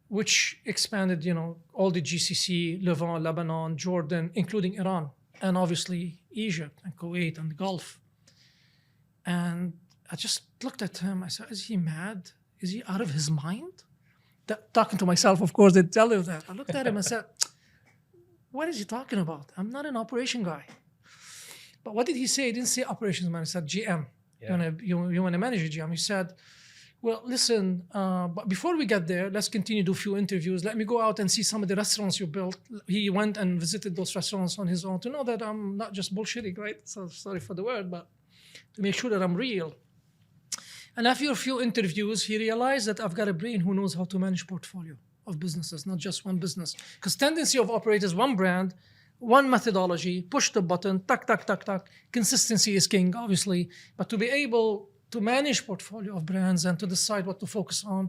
which expanded, all the GCC, Lebanon, Jordan, including Iran, and obviously Egypt and Kuwait and the Gulf. And I just looked at him. I said, is he mad? Is he out of his mind? Talking to myself, of course, they tell you that. I looked at him and said, what is he talking about? I'm not an operation guy. But what did he say? He didn't say operations man. He said GM. Yeah. You want to manage a GM. He said, well, listen, but before we get there, let's continue to do a few interviews. Let me go out and see some of the restaurants you built. He went and visited those restaurants on his own to know that I'm not just bullshitting, right? So sorry for the word, but to make sure that I'm real. And after a few interviews, he realized that I've got a brain who knows how to manage portfolio of businesses, not just one business. Because tendency of operators, one brand, one methodology, push the button, tuck. Consistency is king, obviously. But to be able to manage portfolio of brands and to decide what to focus on,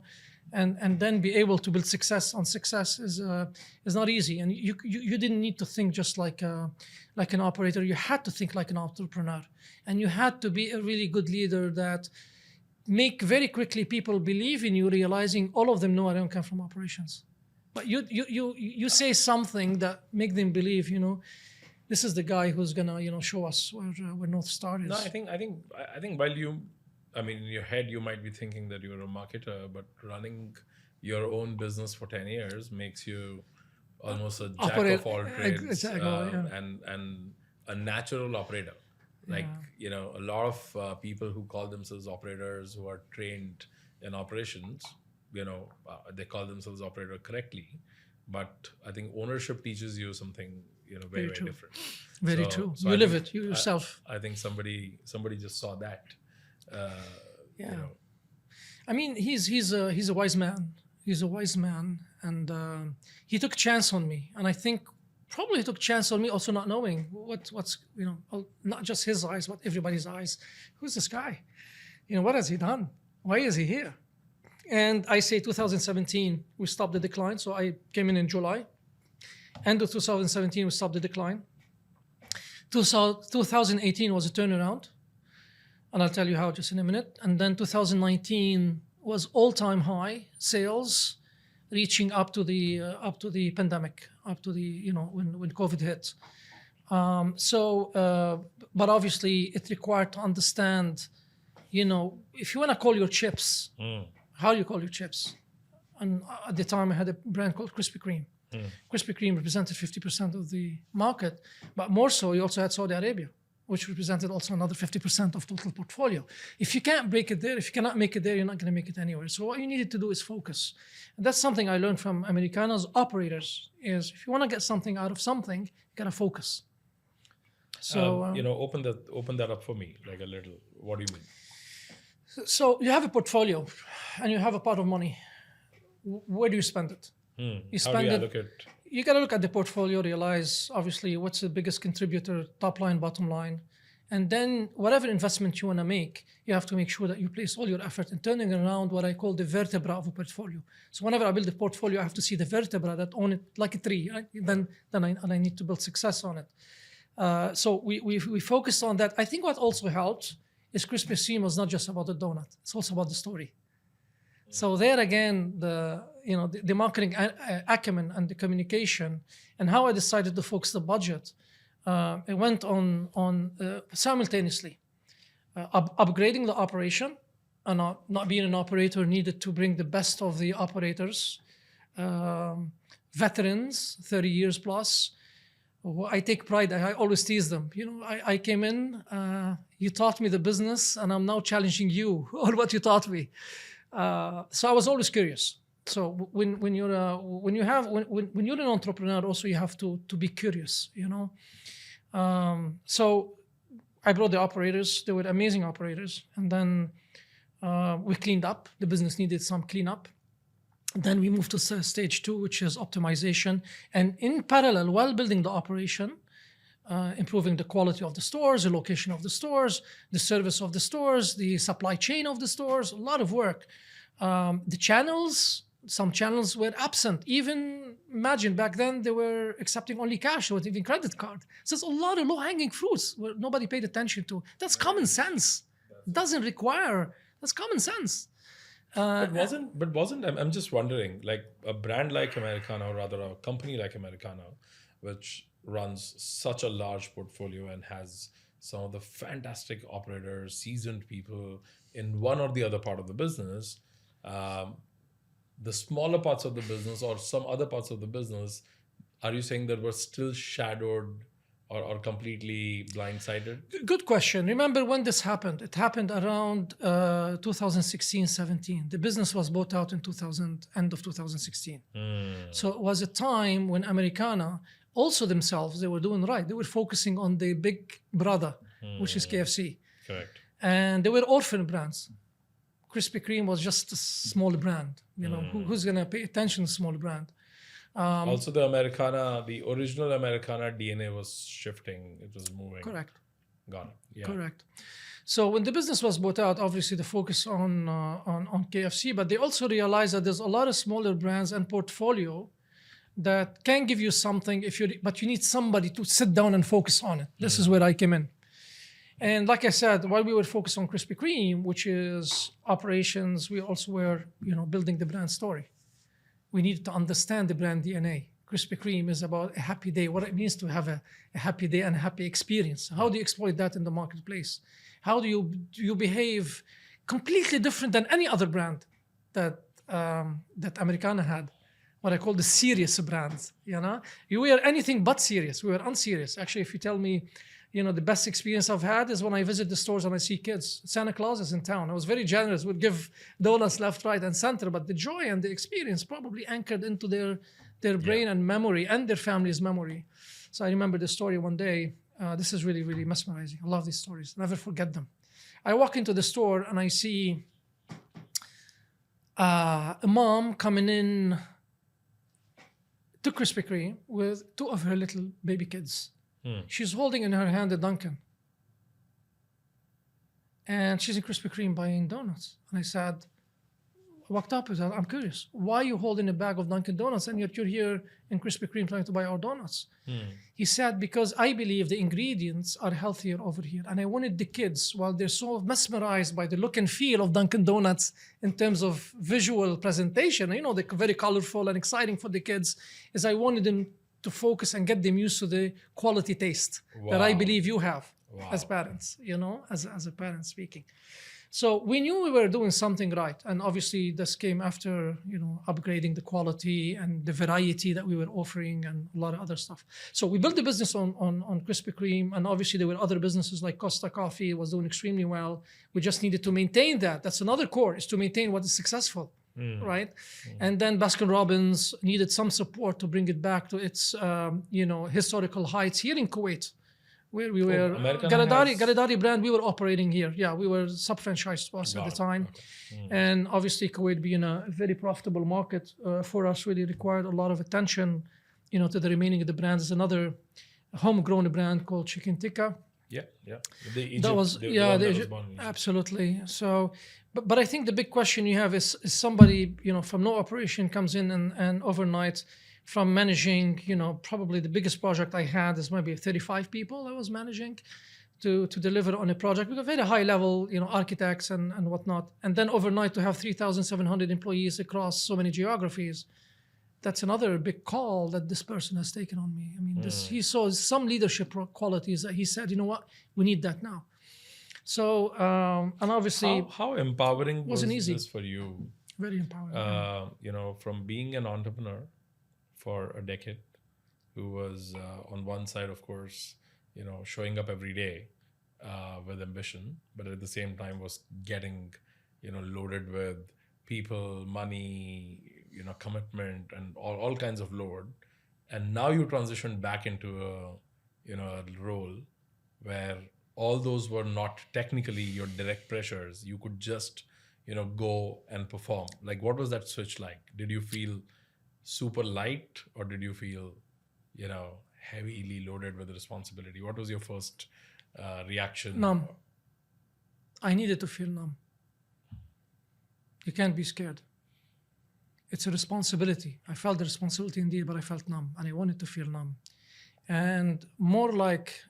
and then be able to build success on success is not easy. And you didn't need to think just like an operator. You had to think like an entrepreneur, and you had to be a really good leader that make very quickly people believe in you, realizing all of them know I don't come from operations. But you say something that make them believe, this is the guy who's gonna show us where North Star is. No, I think while in your head you might be thinking that you're a marketer, but running your own business for 10 years makes you almost a jack of all trades, and a natural operator. A lot of people who call themselves operators, who are trained in operations, they call themselves operator correctly, but I think ownership teaches you something, very different. Very true. So you live it yourself. I think somebody just saw that. I mean, he's a wise man. He's a wise man, and he took a chance on me, and I think probably took a chance on me also not knowing what's not just his eyes, but everybody's eyes. Who's this guy? What has he done? Why is he here? And I say 2017, we stopped the decline. So I came in July. End of 2017, we stopped the decline. 2018 was a turnaround, and I'll tell you how just in a minute. And then 2019 was all-time high sales, reaching up to the pandemic, up to the when COVID hit. But obviously it required to understand, if you want to call your chips, how do you call your chips? And at the time I had a brand called Krispy Kreme. Krispy Kreme represented 50% of the market, but more so, you also had Saudi Arabia, which represented also another 50% of total portfolio. If you can't break it there, if you cannot make it there, you're not going to make it anywhere. So what you needed to do is focus. And that's something I learned from Americana's operators, is if you want to get something out of something, you got to focus. So, open that up for me, like a little. What do you mean? So you have a portfolio and you have a pot of money. Where do you spend it? You spend How do you allocate? You got to look at the portfolio, realize obviously what's the biggest contributor, top line, bottom line. And then whatever investment you want to make, you have to make sure that you place all your effort in turning around what I call the vertebra of a portfolio. So whenever I build a portfolio, I have to see the vertebra that own it like a tree. Right? Then I need to build success on it. So we focused on that. I think what also helped is Krispy Kreme was not just about the donut. It's also about the story. So there again, the marketing acumen and the communication and how I decided to focus the budget, it went on simultaneously. Upgrading the operation, and not being an operator needed to bring the best of the operators, veterans, 30 years plus. I take pride. I always tease them. I came in, you taught me the business, and I'm now challenging you on what you taught me. So I was always curious. So when you're an entrepreneur, also you have to be curious. So I brought the operators. They were amazing operators, and then we cleaned up. The business needed some cleanup. Then we moved to stage 2, which is optimization. And in parallel, while building the operation, improving the quality of the stores, the location of the stores, the service of the stores, the supply chain of the stores, a lot of work. The channels, some channels were absent. Even imagine back then they were accepting only cash or even credit card. So it's a lot of low-hanging fruits where nobody paid attention to. That's common sense. Doesn't require, that's common sense. I'm just wondering, like a brand like Americana, or rather a company like Americana, which runs such a large portfolio and has some of the fantastic operators, seasoned people in one or the other part of the business, the smaller parts of the business or some other parts of the business, are you saying that were still shadowed or completely blindsided? Good question. Remember when this happened? It happened around 2016-17. The business was bought out in end of 2016. So it was a time when Americana also themselves, they were doing right. They were focusing on the big brother, which is KFC. Correct. And they were orphan brands. Krispy Kreme was just a small brand. Who's going to pay attention to a small brand? Also, the original Americana DNA was shifting. It was moving. Correct. Got it. Yeah. Correct. So when the business was bought out, obviously the focus on KFC, but they also realized that there's a lot of smaller brands and portfolio that can give you something but you need somebody to sit down and focus on it. This is where I came in. And like I said, while we were focused on Krispy Kreme, which is operations, we also were, building the brand story. We needed to understand the brand DNA. Krispy Kreme is about a happy day, what it means to have a happy day and a happy experience. How do you exploit that in the marketplace? How do you behave completely different than any other brand that Americana had? What I call the serious brands, You were anything but serious. We were unserious. Actually, if you tell me, the best experience I've had is when I visit the stores and I see kids. Santa Claus is in town. I was very generous, would give donuts left, right, and center, but the joy and the experience probably anchored into their brain and memory and their family's memory. So I remember the story one day. This is really, really mesmerizing. I love these stories. Never forget them. I walk into the store and I see a mom coming in to Krispy Kreme with 2 of her little baby kids. She's holding in her hand a Dunkin'. And she's in Krispy Kreme buying donuts. And I said, walked up and said, I'm curious, why are you holding a bag of Dunkin' Donuts and yet you're here in Krispy Kreme trying to buy our donuts? He said, because I believe the ingredients are healthier over here. And I wanted the kids, while they're so mesmerized by the look and feel of Dunkin' Donuts in terms of visual presentation, they're very colorful and exciting for the kids, is I wanted them to focus and get them used to the quality taste that I believe you have as parents, as a parent speaking. So we knew we were doing something right. And obviously this came after, upgrading the quality and the variety that we were offering and a lot of other stuff. So we built the business on Krispy Kreme. And obviously there were other businesses like Costa Coffee was doing extremely well. We just needed to maintain that. That's another core, is to maintain what is successful, right? And then Baskin Robbins needed some support to bring it back to its, historical heights here in Kuwait, where we were. Garadari brand, we were operating here. Yeah, we were sub-franchised to us at the time. Okay. And obviously Kuwait being a very profitable market for us really required a lot of attention, to the remaining of the brands. There's another homegrown brand called Chicken Tikka. Yeah. Absolutely. So, but I think the big question you have is somebody, from no operation comes in and overnight, from managing, probably the biggest project I had is maybe 35 people I was managing to deliver on a project. We got very high level, architects and whatnot. And then overnight to have 3,700 employees across so many geographies. That's another big call that this person has taken on me. I mean, he saw some leadership qualities that he said, you know what, we need that now. So, and obviously. How empowering was this for you? Very empowering. From being an entrepreneur for a decade, who was on one side, of course, showing up every day with ambition, but at the same time was getting, loaded with people, money, commitment, and all kinds of load. And now you transition back into a role where all those were not technically your direct pressures. You could just, go and perform. Like, what was that switch like? Did you feel super light, or did you feel, heavily loaded with responsibility? What was your first reaction? Numb. I needed to feel numb. You can't be scared. It's a responsibility. I felt the responsibility indeed, but I felt numb, and I wanted to feel numb. And more like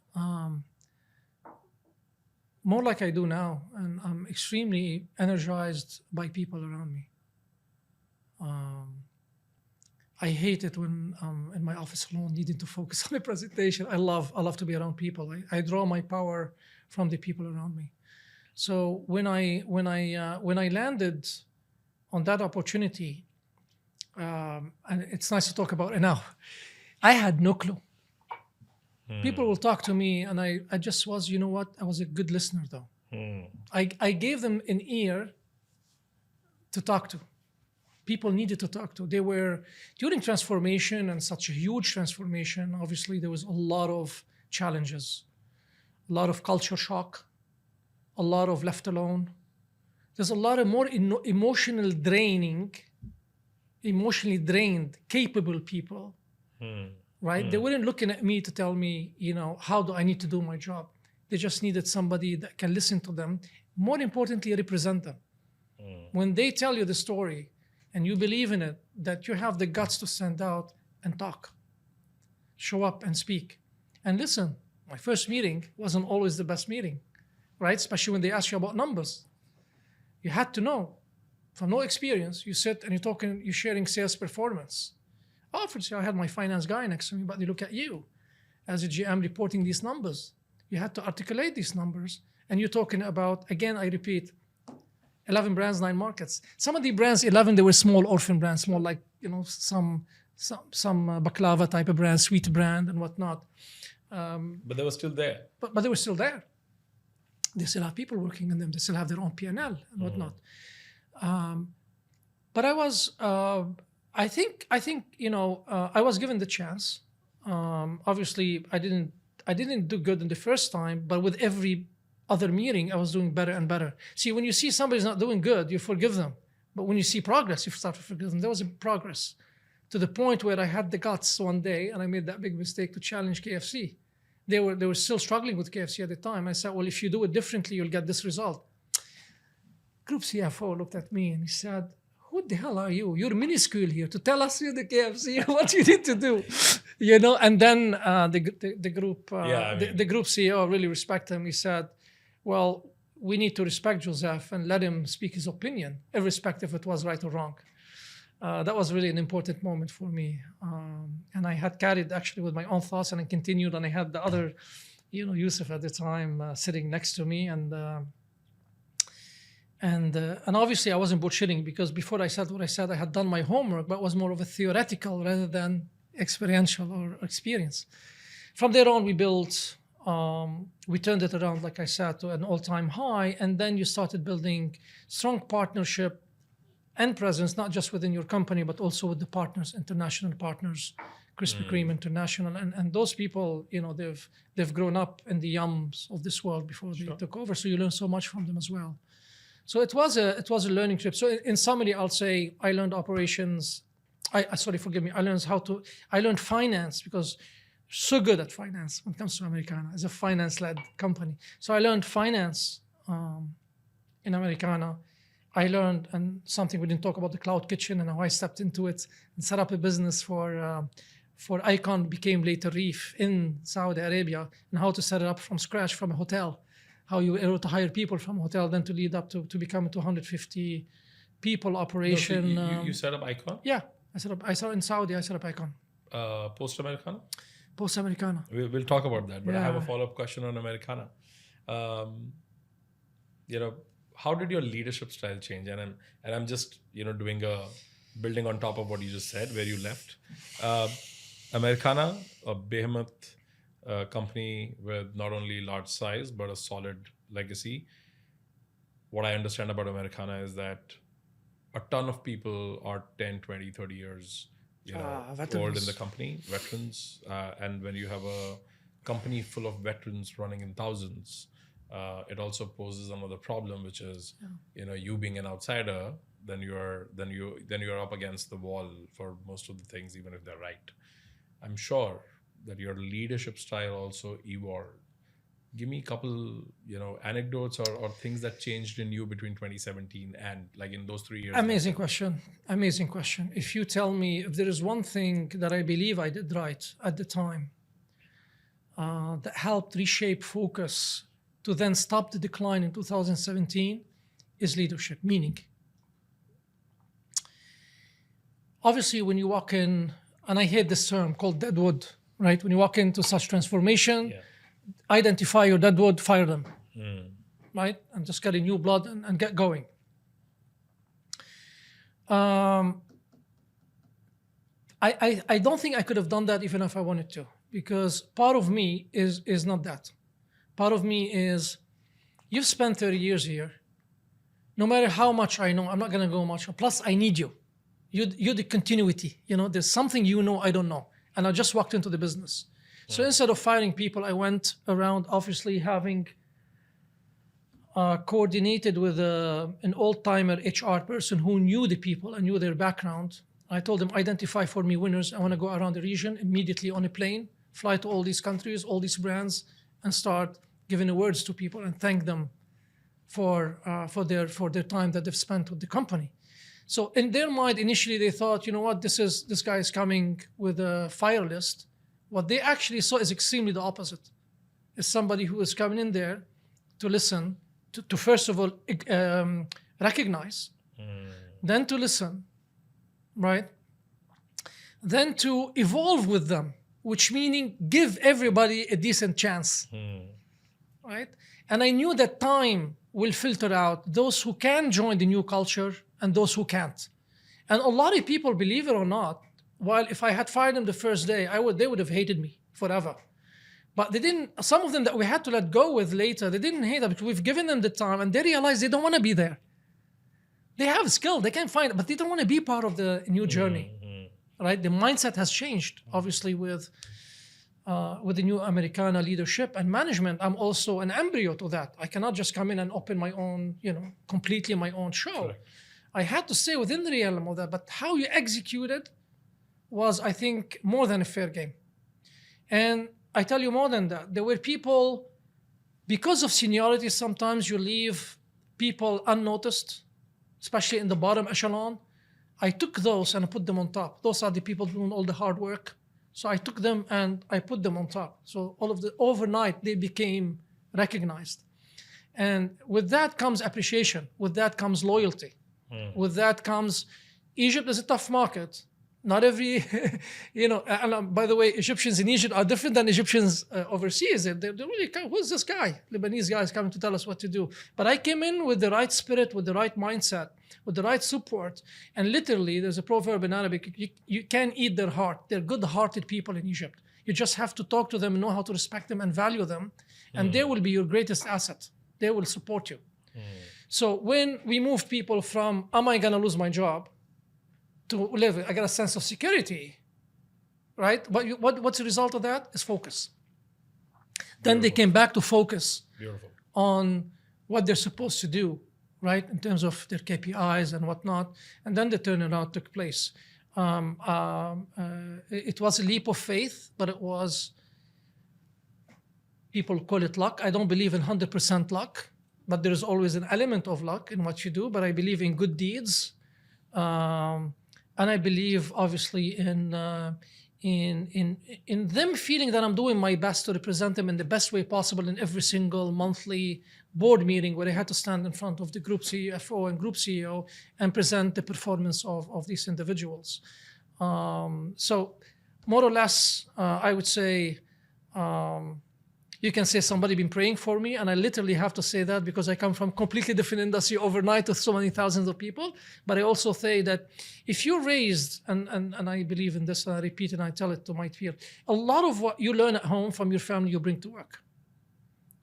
I do now, and I'm extremely energized by people around me. I hate it when I'm in my office alone, needing to focus on a presentation. I love to be around people. I draw my power from the people around me. So when I landed on that opportunity, and it's nice to talk about it now, I had no clue. People will talk to me, and I just was, I was a good listener though. I gave them an ear to talk to. People needed to talk to. They were, during transformation, and such a huge transformation, obviously there was a lot of challenges, a lot of culture shock, a lot of left alone. There's a lot of more emotionally drained, capable people, right? They weren't looking at me to tell me, how do I need to do my job? They just needed somebody that can listen to them, more importantly, represent them. When they tell you the story, and you believe in it, that you have the guts to stand out and talk, show up and speak. And listen, my first meeting wasn't always the best meeting, right? Especially when they ask you about numbers. You had to know, from no experience, you sit and you're sharing sales performance. Obviously, I had my finance guy next to me, but they look at you as a GM reporting these numbers. You had to articulate these numbers. And you're talking about, again, I repeat, 11 brands, 9 markets. Some of the brands, 11, they were small orphan brands, small like, some baklava type of brand, sweet brand and whatnot. But they were still there. But they were still there. They still have people working in them. They still have their own P&L and whatnot. But I was, I think, I was given the chance. Obviously, I didn't do good in the first time, but with every other meeting, I was doing better and better. See, when you see somebody's not doing good, you forgive them. But when you see progress, you start to forgive them. There was a progress to the point where I had the guts one day, and I made that big mistake to challenge KFC. They were still struggling with KFC at the time. I said, well, if you do it differently, you'll get this result. Group CFO looked at me and he said, who the hell are you? You're minuscule here to tell us you're the KFC what you need to do, you know. And then the group the group CEO, really respect him. He said, well, we need to respect Joseph and let him speak his opinion, irrespective if it was right or wrong. That was really an important moment for me. And I had carried actually with my own thoughts, and I continued, and I had the other, you know, Yusuf at the time sitting next to me, and obviously I wasn't bullshitting, because before I said what I said, I had done my homework, but it was more of a theoretical rather than experiential or experience. From there on, we built, we turned it around, like I said, to an all-time high, and then you started building strong partnership and presence, not just within your company, but also with the partners, international partners, Krispy Kreme International, and those people, you know, they've grown up in the yums of this world before they took over, so you learn so much from them as well. So it was a learning trip. So in summary, I'll say I learned operations. Sorry, forgive me. I learned finance, because so good at finance when it comes to Americana. It's a finance-led company. So I learned finance in Americana. I learned, and something we didn't talk about, the cloud kitchen and how I stepped into it and set up a business for Icon, became later Reef in Saudi Arabia, and how to set it up from scratch from a hotel, how you were able to hire people from a hotel, then to lead up to become a 250 people operation. No, so you set up Icon? Yeah, I set up in Saudi. I set up Icon. Post Americana? Post Americana. We'll talk about that, but Yeah. I have a follow-up question on Americana. You know, how did your leadership style change? And I'm just, you know, doing a building on top of what you just said, where you left. Americana, a behemoth company with not only large size, but a solid legacy. What I understand about Americana is that a ton of people are 10, 20, 30 years old in the company, veterans. And when you have a company full of veterans running in thousands, it also poses another problem, which is, you know, you being an outsider, then you're up against the wall for most of the things, even if they're right. I'm sure that your leadership style also evolved. Give me a couple, you know, anecdotes or things that changed in you between 2017 and like in those 3 years. Amazing question. If you tell me if there is one thing that I believe I did right at the time that helped reshape focus to then stop the decline in 2017, is leadership, meaning. Obviously, when you walk in, and I hate this term called deadwood, right? When you walk into such transformation, identify your deadwood, fire them, right? And just get a new blood and get going. I don't think I could have done that even if I wanted to, because part of me is not that. Part of me is, you've spent 30 years here. No matter how much I know, I'm not going to go much. Plus, I need you. You're the continuity. You know, there's something you know I don't know. And I just walked into the business. So instead of firing people, I went around, obviously having coordinated with an old-timer HR person who knew the people and knew their background. I told them, identify for me winners. I want to go around the region immediately on a plane, fly to all these countries, all these brands, and start giving awards to people and thank them for their time that they've spent with the company. So in their mind, initially they thought, you know what, this guy is coming with a fire list. What they actually saw is extremely the opposite. It's somebody who is coming in there to listen, to first of all recognize, then to listen, right? Then to evolve with them, which meaning give everybody a decent chance, right? And I knew that time will filter out those who can join the new culture and those who can't. And a lot of people, believe it or not, while if I had fired them the first day, they would have hated me forever. But they didn't. Some of them that we had to let go with later, they didn't hate us because we've given them the time and they realize they don't want to be there. They have skill, they can find it, but they don't want to be part of the new journey, right? The mindset has changed, obviously, with the new Americana leadership and management. I'm also an embryo to that. I cannot just come in and open my own, completely my own show. Correct. I had to stay within the realm of that, but how you executed was, I think, more than a fair game. And I tell you more than that. There were people, because of seniority, sometimes you leave people unnoticed, especially in the bottom echelon, I took those and I put them on top. Those are the people doing all the hard work. So I took them and I put them on top. So overnight, they became recognized. And with that comes appreciation. With that comes loyalty. With that comes, Egypt is a tough market. Not every, and by the way, Egyptians in Egypt are different than Egyptians overseas. They're really, who's this guy? Lebanese guy is coming to tell us what to do. But I came in with the right spirit, with the right mindset, with the right support. And literally, there's a proverb in Arabic, you can't eat their heart. They're good-hearted people in Egypt. You just have to talk to them, know how to respect them and value them. And they will be your greatest asset. They will support you. So when we move people from, am I going to lose my job, to live, I got a sense of security, right? What's the result of that? Is focus. Then they came back to focus on what they're supposed to do, right? In terms of their KPIs and whatnot. And then the turnaround took place. It was a leap of faith, but it was, people call it luck. I don't believe in 100% luck, but there is always an element of luck in what you do. But I believe in good deeds. And I believe, obviously, in them feeling that I'm doing my best to represent them in the best way possible in every single monthly board meeting where I had to stand in front of the group CFO and group CEO and present the performance of these individuals. So more or less, I would say, you can say somebody been praying for me, and I literally have to say that because I come from completely different industry overnight with so many thousands of people. But I also say that if you're raised, and I believe in this, and I repeat and I tell it to my peers, a lot of what you learn at home from your family, you bring to work.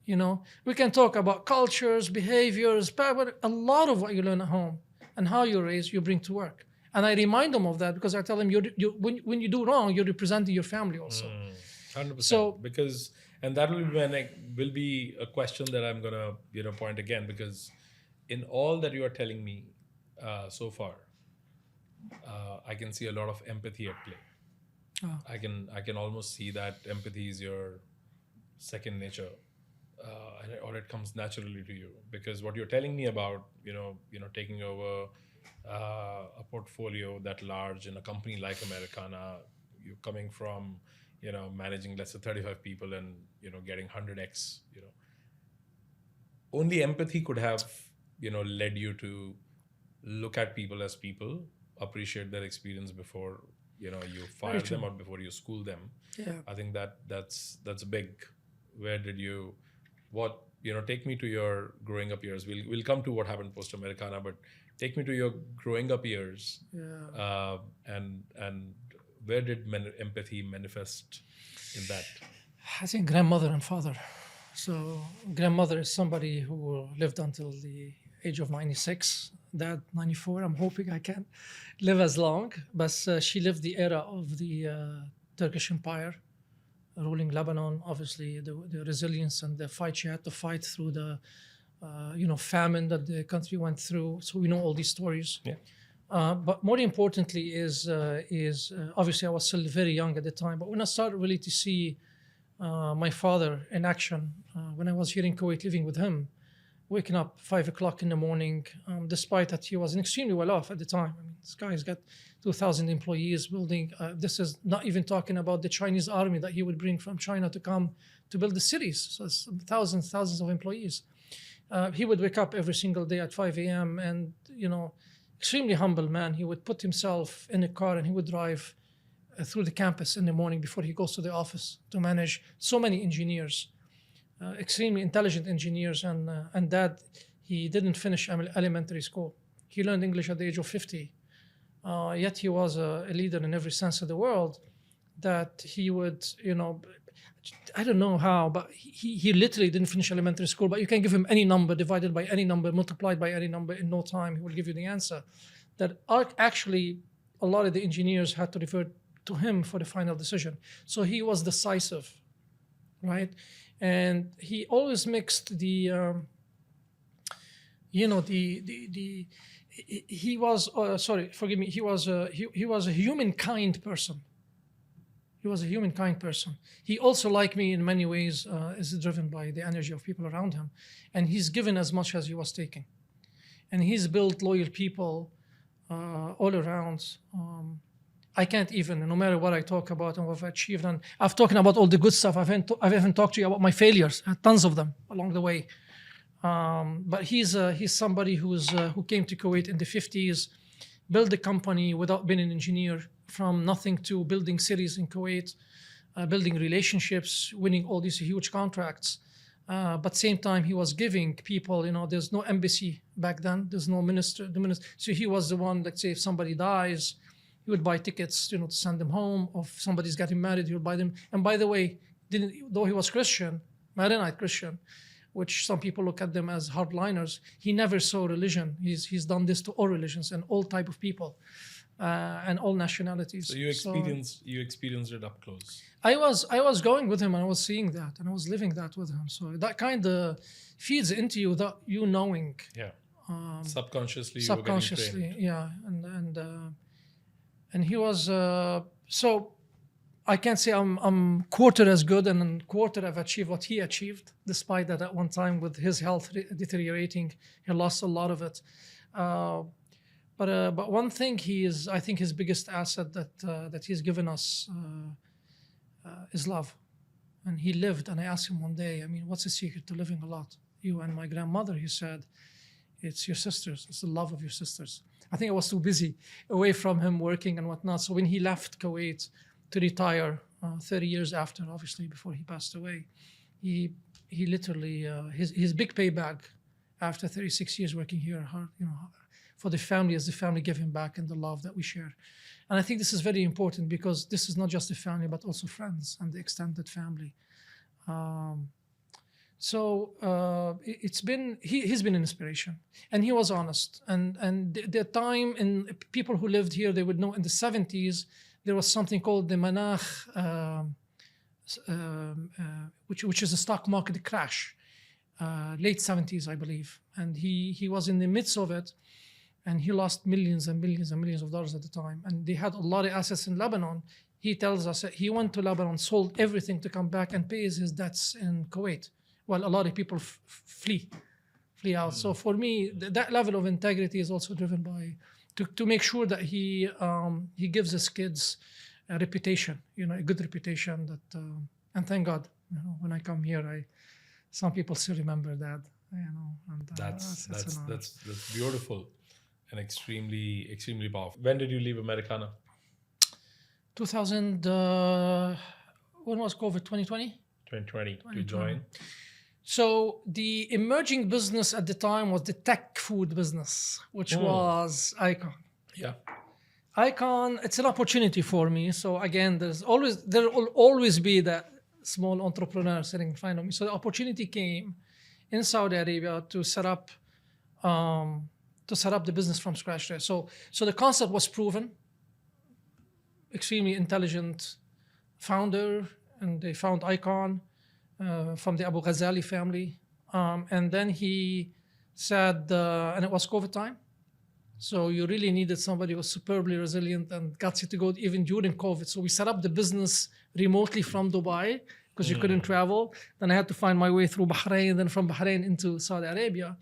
We can talk about cultures, behaviors, but a lot of what you learn at home and how you're raised, you bring to work. And I remind them of that because I tell them, when you do wrong, you're representing your family also. 100%. So, and that will be a question that I'm gonna point again, because in all that you are telling me so far, I can see a lot of empathy at play. I can almost see that empathy is your second nature, or it comes naturally to you, because what you're telling me about taking over a portfolio that large in a company like Americana, you coming from managing let's say 35 people and getting 100x, only empathy could have led you to look at people as people, appreciate their experience before you fire them or before you school them. I think that's big. Where did you take me to your growing up years. We'll come to what happened post Americana, but take me to your growing up years. And where did empathy manifest in that? I think grandmother and father. So grandmother is somebody who lived until the age of 96. Dad, 94. I'm hoping I can live as long. But she lived the era of the Turkish Empire, ruling Lebanon. Obviously, the resilience and the fight she had to fight through the famine that the country went through. So we know all these stories. But more importantly is obviously I was still very young at the time. But when I started really to see my father in action, when I was here in Kuwait living with him, waking up 5 o'clock in the morning, despite that he was extremely well off at the time. I mean, this guy's got 2,000 employees building. This is not even talking about the Chinese army that he would bring from China to come to build the cities. So it's thousands of employees. He would wake up every single day at 5 a.m. and, extremely humble man. He would put himself in a car and he would drive through the campus in the morning before he goes to the office to manage so many engineers, extremely intelligent engineers. And Dad, he didn't finish elementary school. He learned English at the age of 50. Yet he was a leader in every sense of the word, that he would, I don't know how, but he literally didn't finish elementary school, but you can give him any number divided by any number, multiplied by any number, in no time, he will give you the answer. That actually, a lot of the engineers had to refer to him for the final decision. So he was decisive, right? And he always mixed he was, sorry, forgive me, he was a humankind person. He was a humankind person. He also, like me in many ways, is driven by the energy of people around him. And he's given as much as he was taking. And he's built loyal people all around. I can't even, no matter what I talk about and what I've achieved, and I've talked about all the good stuff. I've even talked to you about my failures, tons of them along the way. But he's somebody who came to Kuwait in the 50s, built a company without being an engineer, from nothing to building cities in Kuwait, building relationships, winning all these huge contracts. But same time, he was giving people, there's no embassy back then, there's no minister. So he was the one, let's say, if somebody dies, he would buy tickets, to send them home. Or if somebody's getting married, he would buy them. And by the way, though he was Christian, Maronite Christian, which some people look at them as hardliners, he never saw religion. He's done this to all religions and all type of people, and all nationalities. So you experienced it up close. I was going with him and I was seeing that and I was living that with him. So that kind of feeds into you without you knowing. Yeah. Subconsciously, Subconsciously, yeah. And he was so. I can't say I'm quarter as good and quarter I've achieved what he achieved, despite that at one time with his health deteriorating, he lost a lot of it. But one thing I think his biggest asset that he's given us is love. And he lived, and I asked him one day, what's the secret to living a lot? You and my grandmother, he said, it's your sisters, it's the love of your sisters. I think I was too busy away from him working and whatnot. So when he left Kuwait to retire 30 years after, obviously, before he passed away, he literally, his big payback after 36 years working here, for the family, as the family gave him back and the love that we share. And I think this is very important because this is not just the family, but also friends and the extended family. He's been an inspiration, and he was honest. And the time, and people who lived here, they would know in the 70s, there was something called the Manakh, which is a stock market crash, late 70s, I believe. And he was in the midst of it, and he lost millions and millions and millions of dollars at the time. And they had a lot of assets in Lebanon. He tells us that he went to Lebanon, sold everything to come back and pays his debts in Kuwait. Well, a lot of people flee out. So for me, that level of integrity is also driven by to make sure that he gives his kids a reputation, a good reputation. That and thank God, when I come here, some people still remember that. And that's beautiful and extremely powerful. When did you leave Americana? 2000. When was COVID? 2020. 2020 to join. So the emerging business at the time was the tech food business, which was Icon. Yeah. Icon, it's an opportunity for me. So again, there will always be that small entrepreneur sitting in front of me. So the opportunity came in Saudi Arabia to set up the business from scratch there. So the concept was proven. Extremely intelligent founder, and they found Icon. From the Abu Ghazali family. And then he said, and it was COVID time. So you really needed somebody who was superbly resilient and gutsy to go even during COVID. So we set up the business remotely from Dubai because you couldn't travel. Then I had to find my way through Bahrain, then from Bahrain into Saudi Arabia.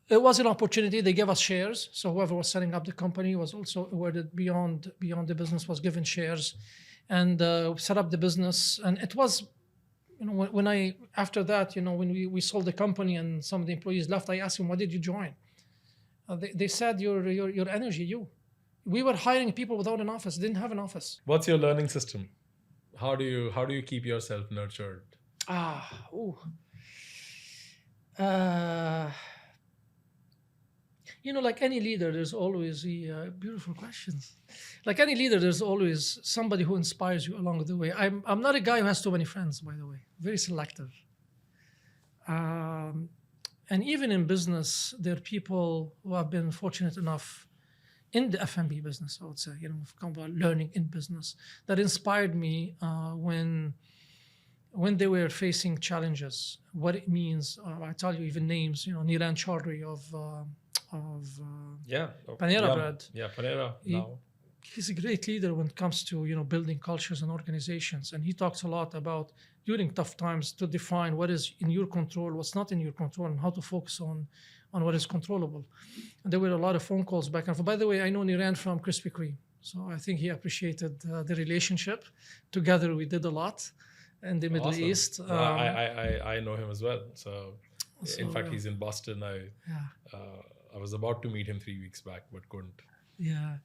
It was an opportunity. They gave us shares. So whoever was setting up the company was also awarded beyond the business, was given shares. And set up the business, and it was, after that, when we sold the company and some of the employees left, I asked them, "Why did you join?" They said, "Your energy, We were hiring people without an office, didn't have an office." What's your learning system? How do you keep yourself nurtured? Like any leader, there's always beautiful questions. Like any leader, there's always somebody who inspires you along the way. I'm not a guy who has too many friends, by the way. Very selective. And even in business, there are people who have been fortunate enough in the F&B business, I would say, come about learning in business, that inspired me when they were facing challenges, what it means. I tell you even names, Niran Chaudhry of Panera Bread. Yeah, Panera now. He's a great leader when it comes to building cultures and organizations, and he talks a lot about during tough times to define what is in your control, what's not in your control, and how to focus on on what is controllable. And there were a lot of phone calls back and forth. By the way, I know Niran from Krispy Kreme, so I think he appreciated the relationship. Together, we did a lot in the Middle Awesome. East. I know him as well. So in fact, he's in Boston. I was about to meet him 3 weeks back, but couldn't. Yeah,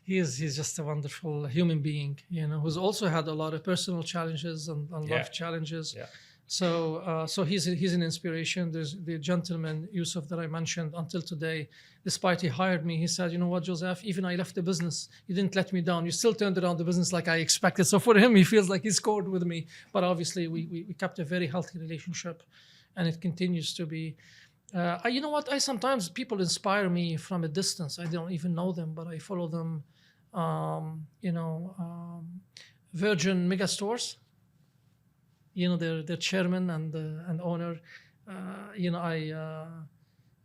he's just a wonderful human being, who's also had a lot of personal challenges and life challenges. Yeah. So he's an inspiration. There's the gentleman Yusuf that I mentioned. Until today, despite he hired me, he said, "You know what, Joseph? Even I left the business, you didn't let me down. You still turned around the business like I expected." So for him, he feels like he scored with me. But obviously, we kept a very healthy relationship, and it continues to be. You know what? I sometimes people inspire me from a distance. I don't even know them, but I follow them. Virgin mega stores. Their chairman and owner. I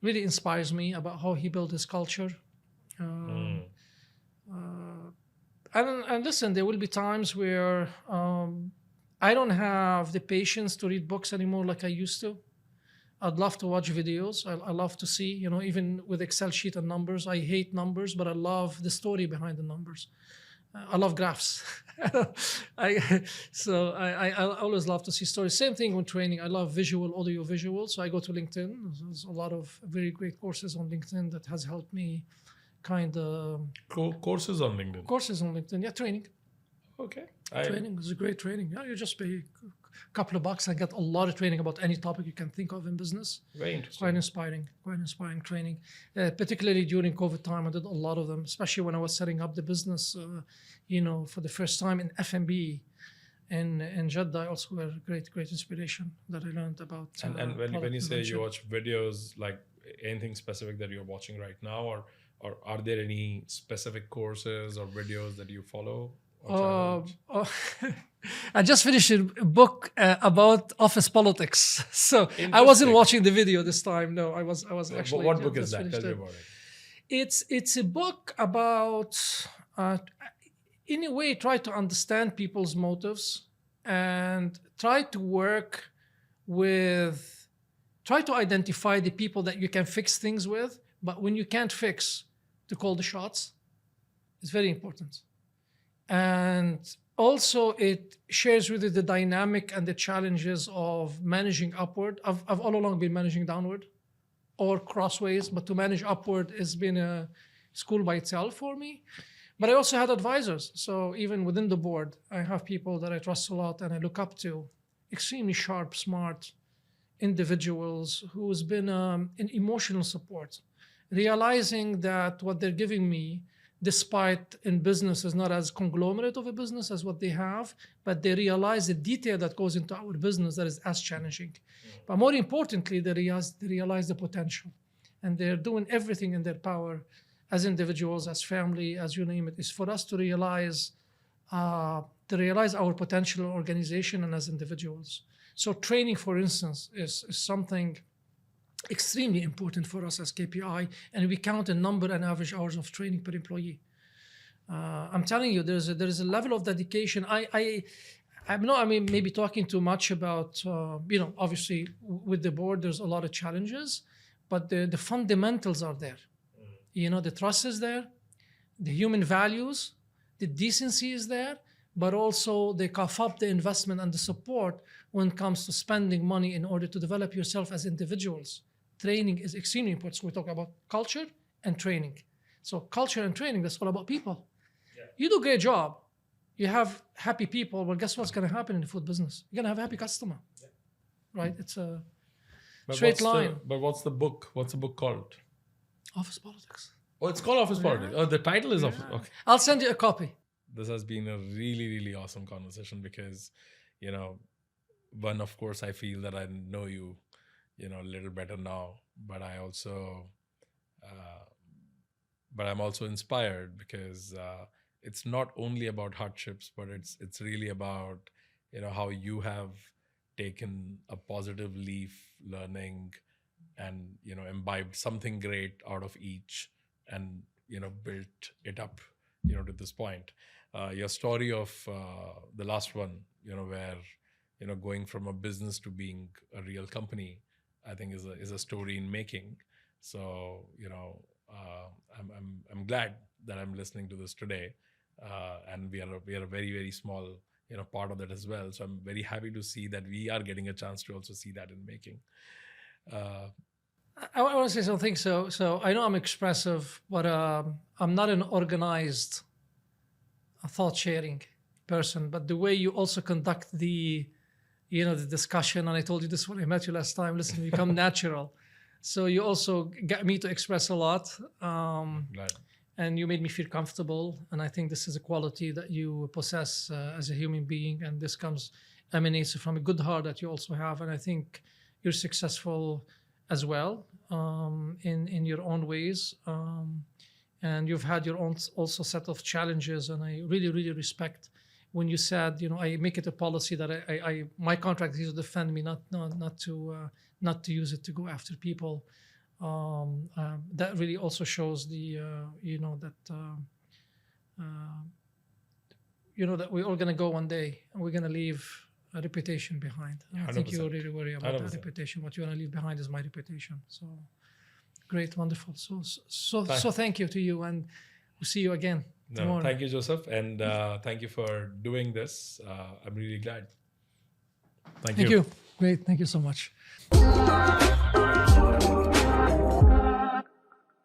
really inspires me about how he built his culture. And listen, there will be times where I don't have the patience to read books anymore like I used to. I'd love to watch videos. I love to see, even with Excel sheet and numbers. I hate numbers, but I love the story behind the numbers. I love graphs. I always love to see stories. Same thing with training. I love audio visual. So I go to LinkedIn. There's a lot of very great courses on LinkedIn that has helped me kind of. Courses on LinkedIn? Courses on LinkedIn, yeah, training. Okay. Training is a great training. Yeah, you just pay a couple of bucks and get a lot of training about any topic you can think of in business. Very interesting. Quite inspiring training. Particularly during COVID time, I did a lot of them, especially when I was setting up the business, for the first time in F&B in Jeddah. I also were great inspiration that I learned about. And when you say you watch videos, like anything specific that you're watching right now, or are there any specific courses or videos that you follow? I just finished a book about office politics, so I wasn't watching the video this time. No, I was actually. What book is that? Tell me about it. It's a book about, in a way, try to understand people's motives and try to identify the people that you can fix things with, but when you can't fix, to call the shots. It's very important. And also it shares with you the dynamic and the challenges of managing upward. I've all along been managing downward or crossways, but to manage upward has been a school by itself for me. But I also had advisors. So even within the board, I have people that I trust a lot and I look up to, extremely sharp, smart individuals who's been in emotional support, realizing that what they're giving me, despite in business is not as conglomerate of a business as what they have, but they realize the detail that goes into our business that is as challenging. But more importantly, they realize the potential. And they're doing everything in their power as individuals, as family, as you name it, is for us to realize our potential organization and as individuals. So training, for instance, is something extremely important for us as KPI, and we count a number and average hours of training per employee. I'm telling you, there is a level of dedication. I'm not, maybe talking too much about, obviously with the board, there's a lot of challenges, but the fundamentals are there. The trust is there, the human values, the decency is there, but also they cough up the investment and the support when it comes to spending money in order to develop yourself as individuals. Training is extremely important. So we talk about culture and training. So culture and training, that's all about people. Yeah. You do a great job. You have happy people. Well, guess what's going to happen in the food business? You're going to have a happy customer. Yeah. Right? It's a straight line. But what's the book? What's the book called? Office Politics. Oh, it's called Office Politics. Oh, the title is Office. Okay. I'll send you a copy. This has been a really, really awesome conversation because, one, of course, I feel that I know you, a little better now, but I also, but I'm also inspired because it's not only about hardships, but it's really about, how you have taken a positive leaf learning and, imbibed something great out of each and, built it up, to this point. Your story of the last one, where, going from a business to being a real company, I think is a story in making. So, I'm glad that I'm listening to this today, and we are a very, very small part of that as well. So I'm very happy to see that we are getting a chance to also see that in making. I want to say something. So I know I'm expressive, but I'm not an organized thought sharing person. But the way you also conduct the discussion, and I told you this when I met you last time. Listen, you come natural. So you also got me to express a lot, Glad. and you made me feel comfortable. And I think this is a quality that you possess as a human being, and this emanates from a good heart that you also have. And I think you're successful as well in your own ways, and you've had your own also set of challenges. And I really, really respect when you said, I make it a policy that I my contract is to defend me, not to use it to go after people. That really also shows that we're all going to go one day, and we're going to leave a reputation behind. And I think you 100%. really worry about 100%. that reputation. What you want to leave behind is my reputation. So great, wonderful. So thank you to you, and we'll see you again tomorrow. Thank you, Joseph, and thank you for doing this. I'm really glad. Thank Thank you. Great. Thank you so much.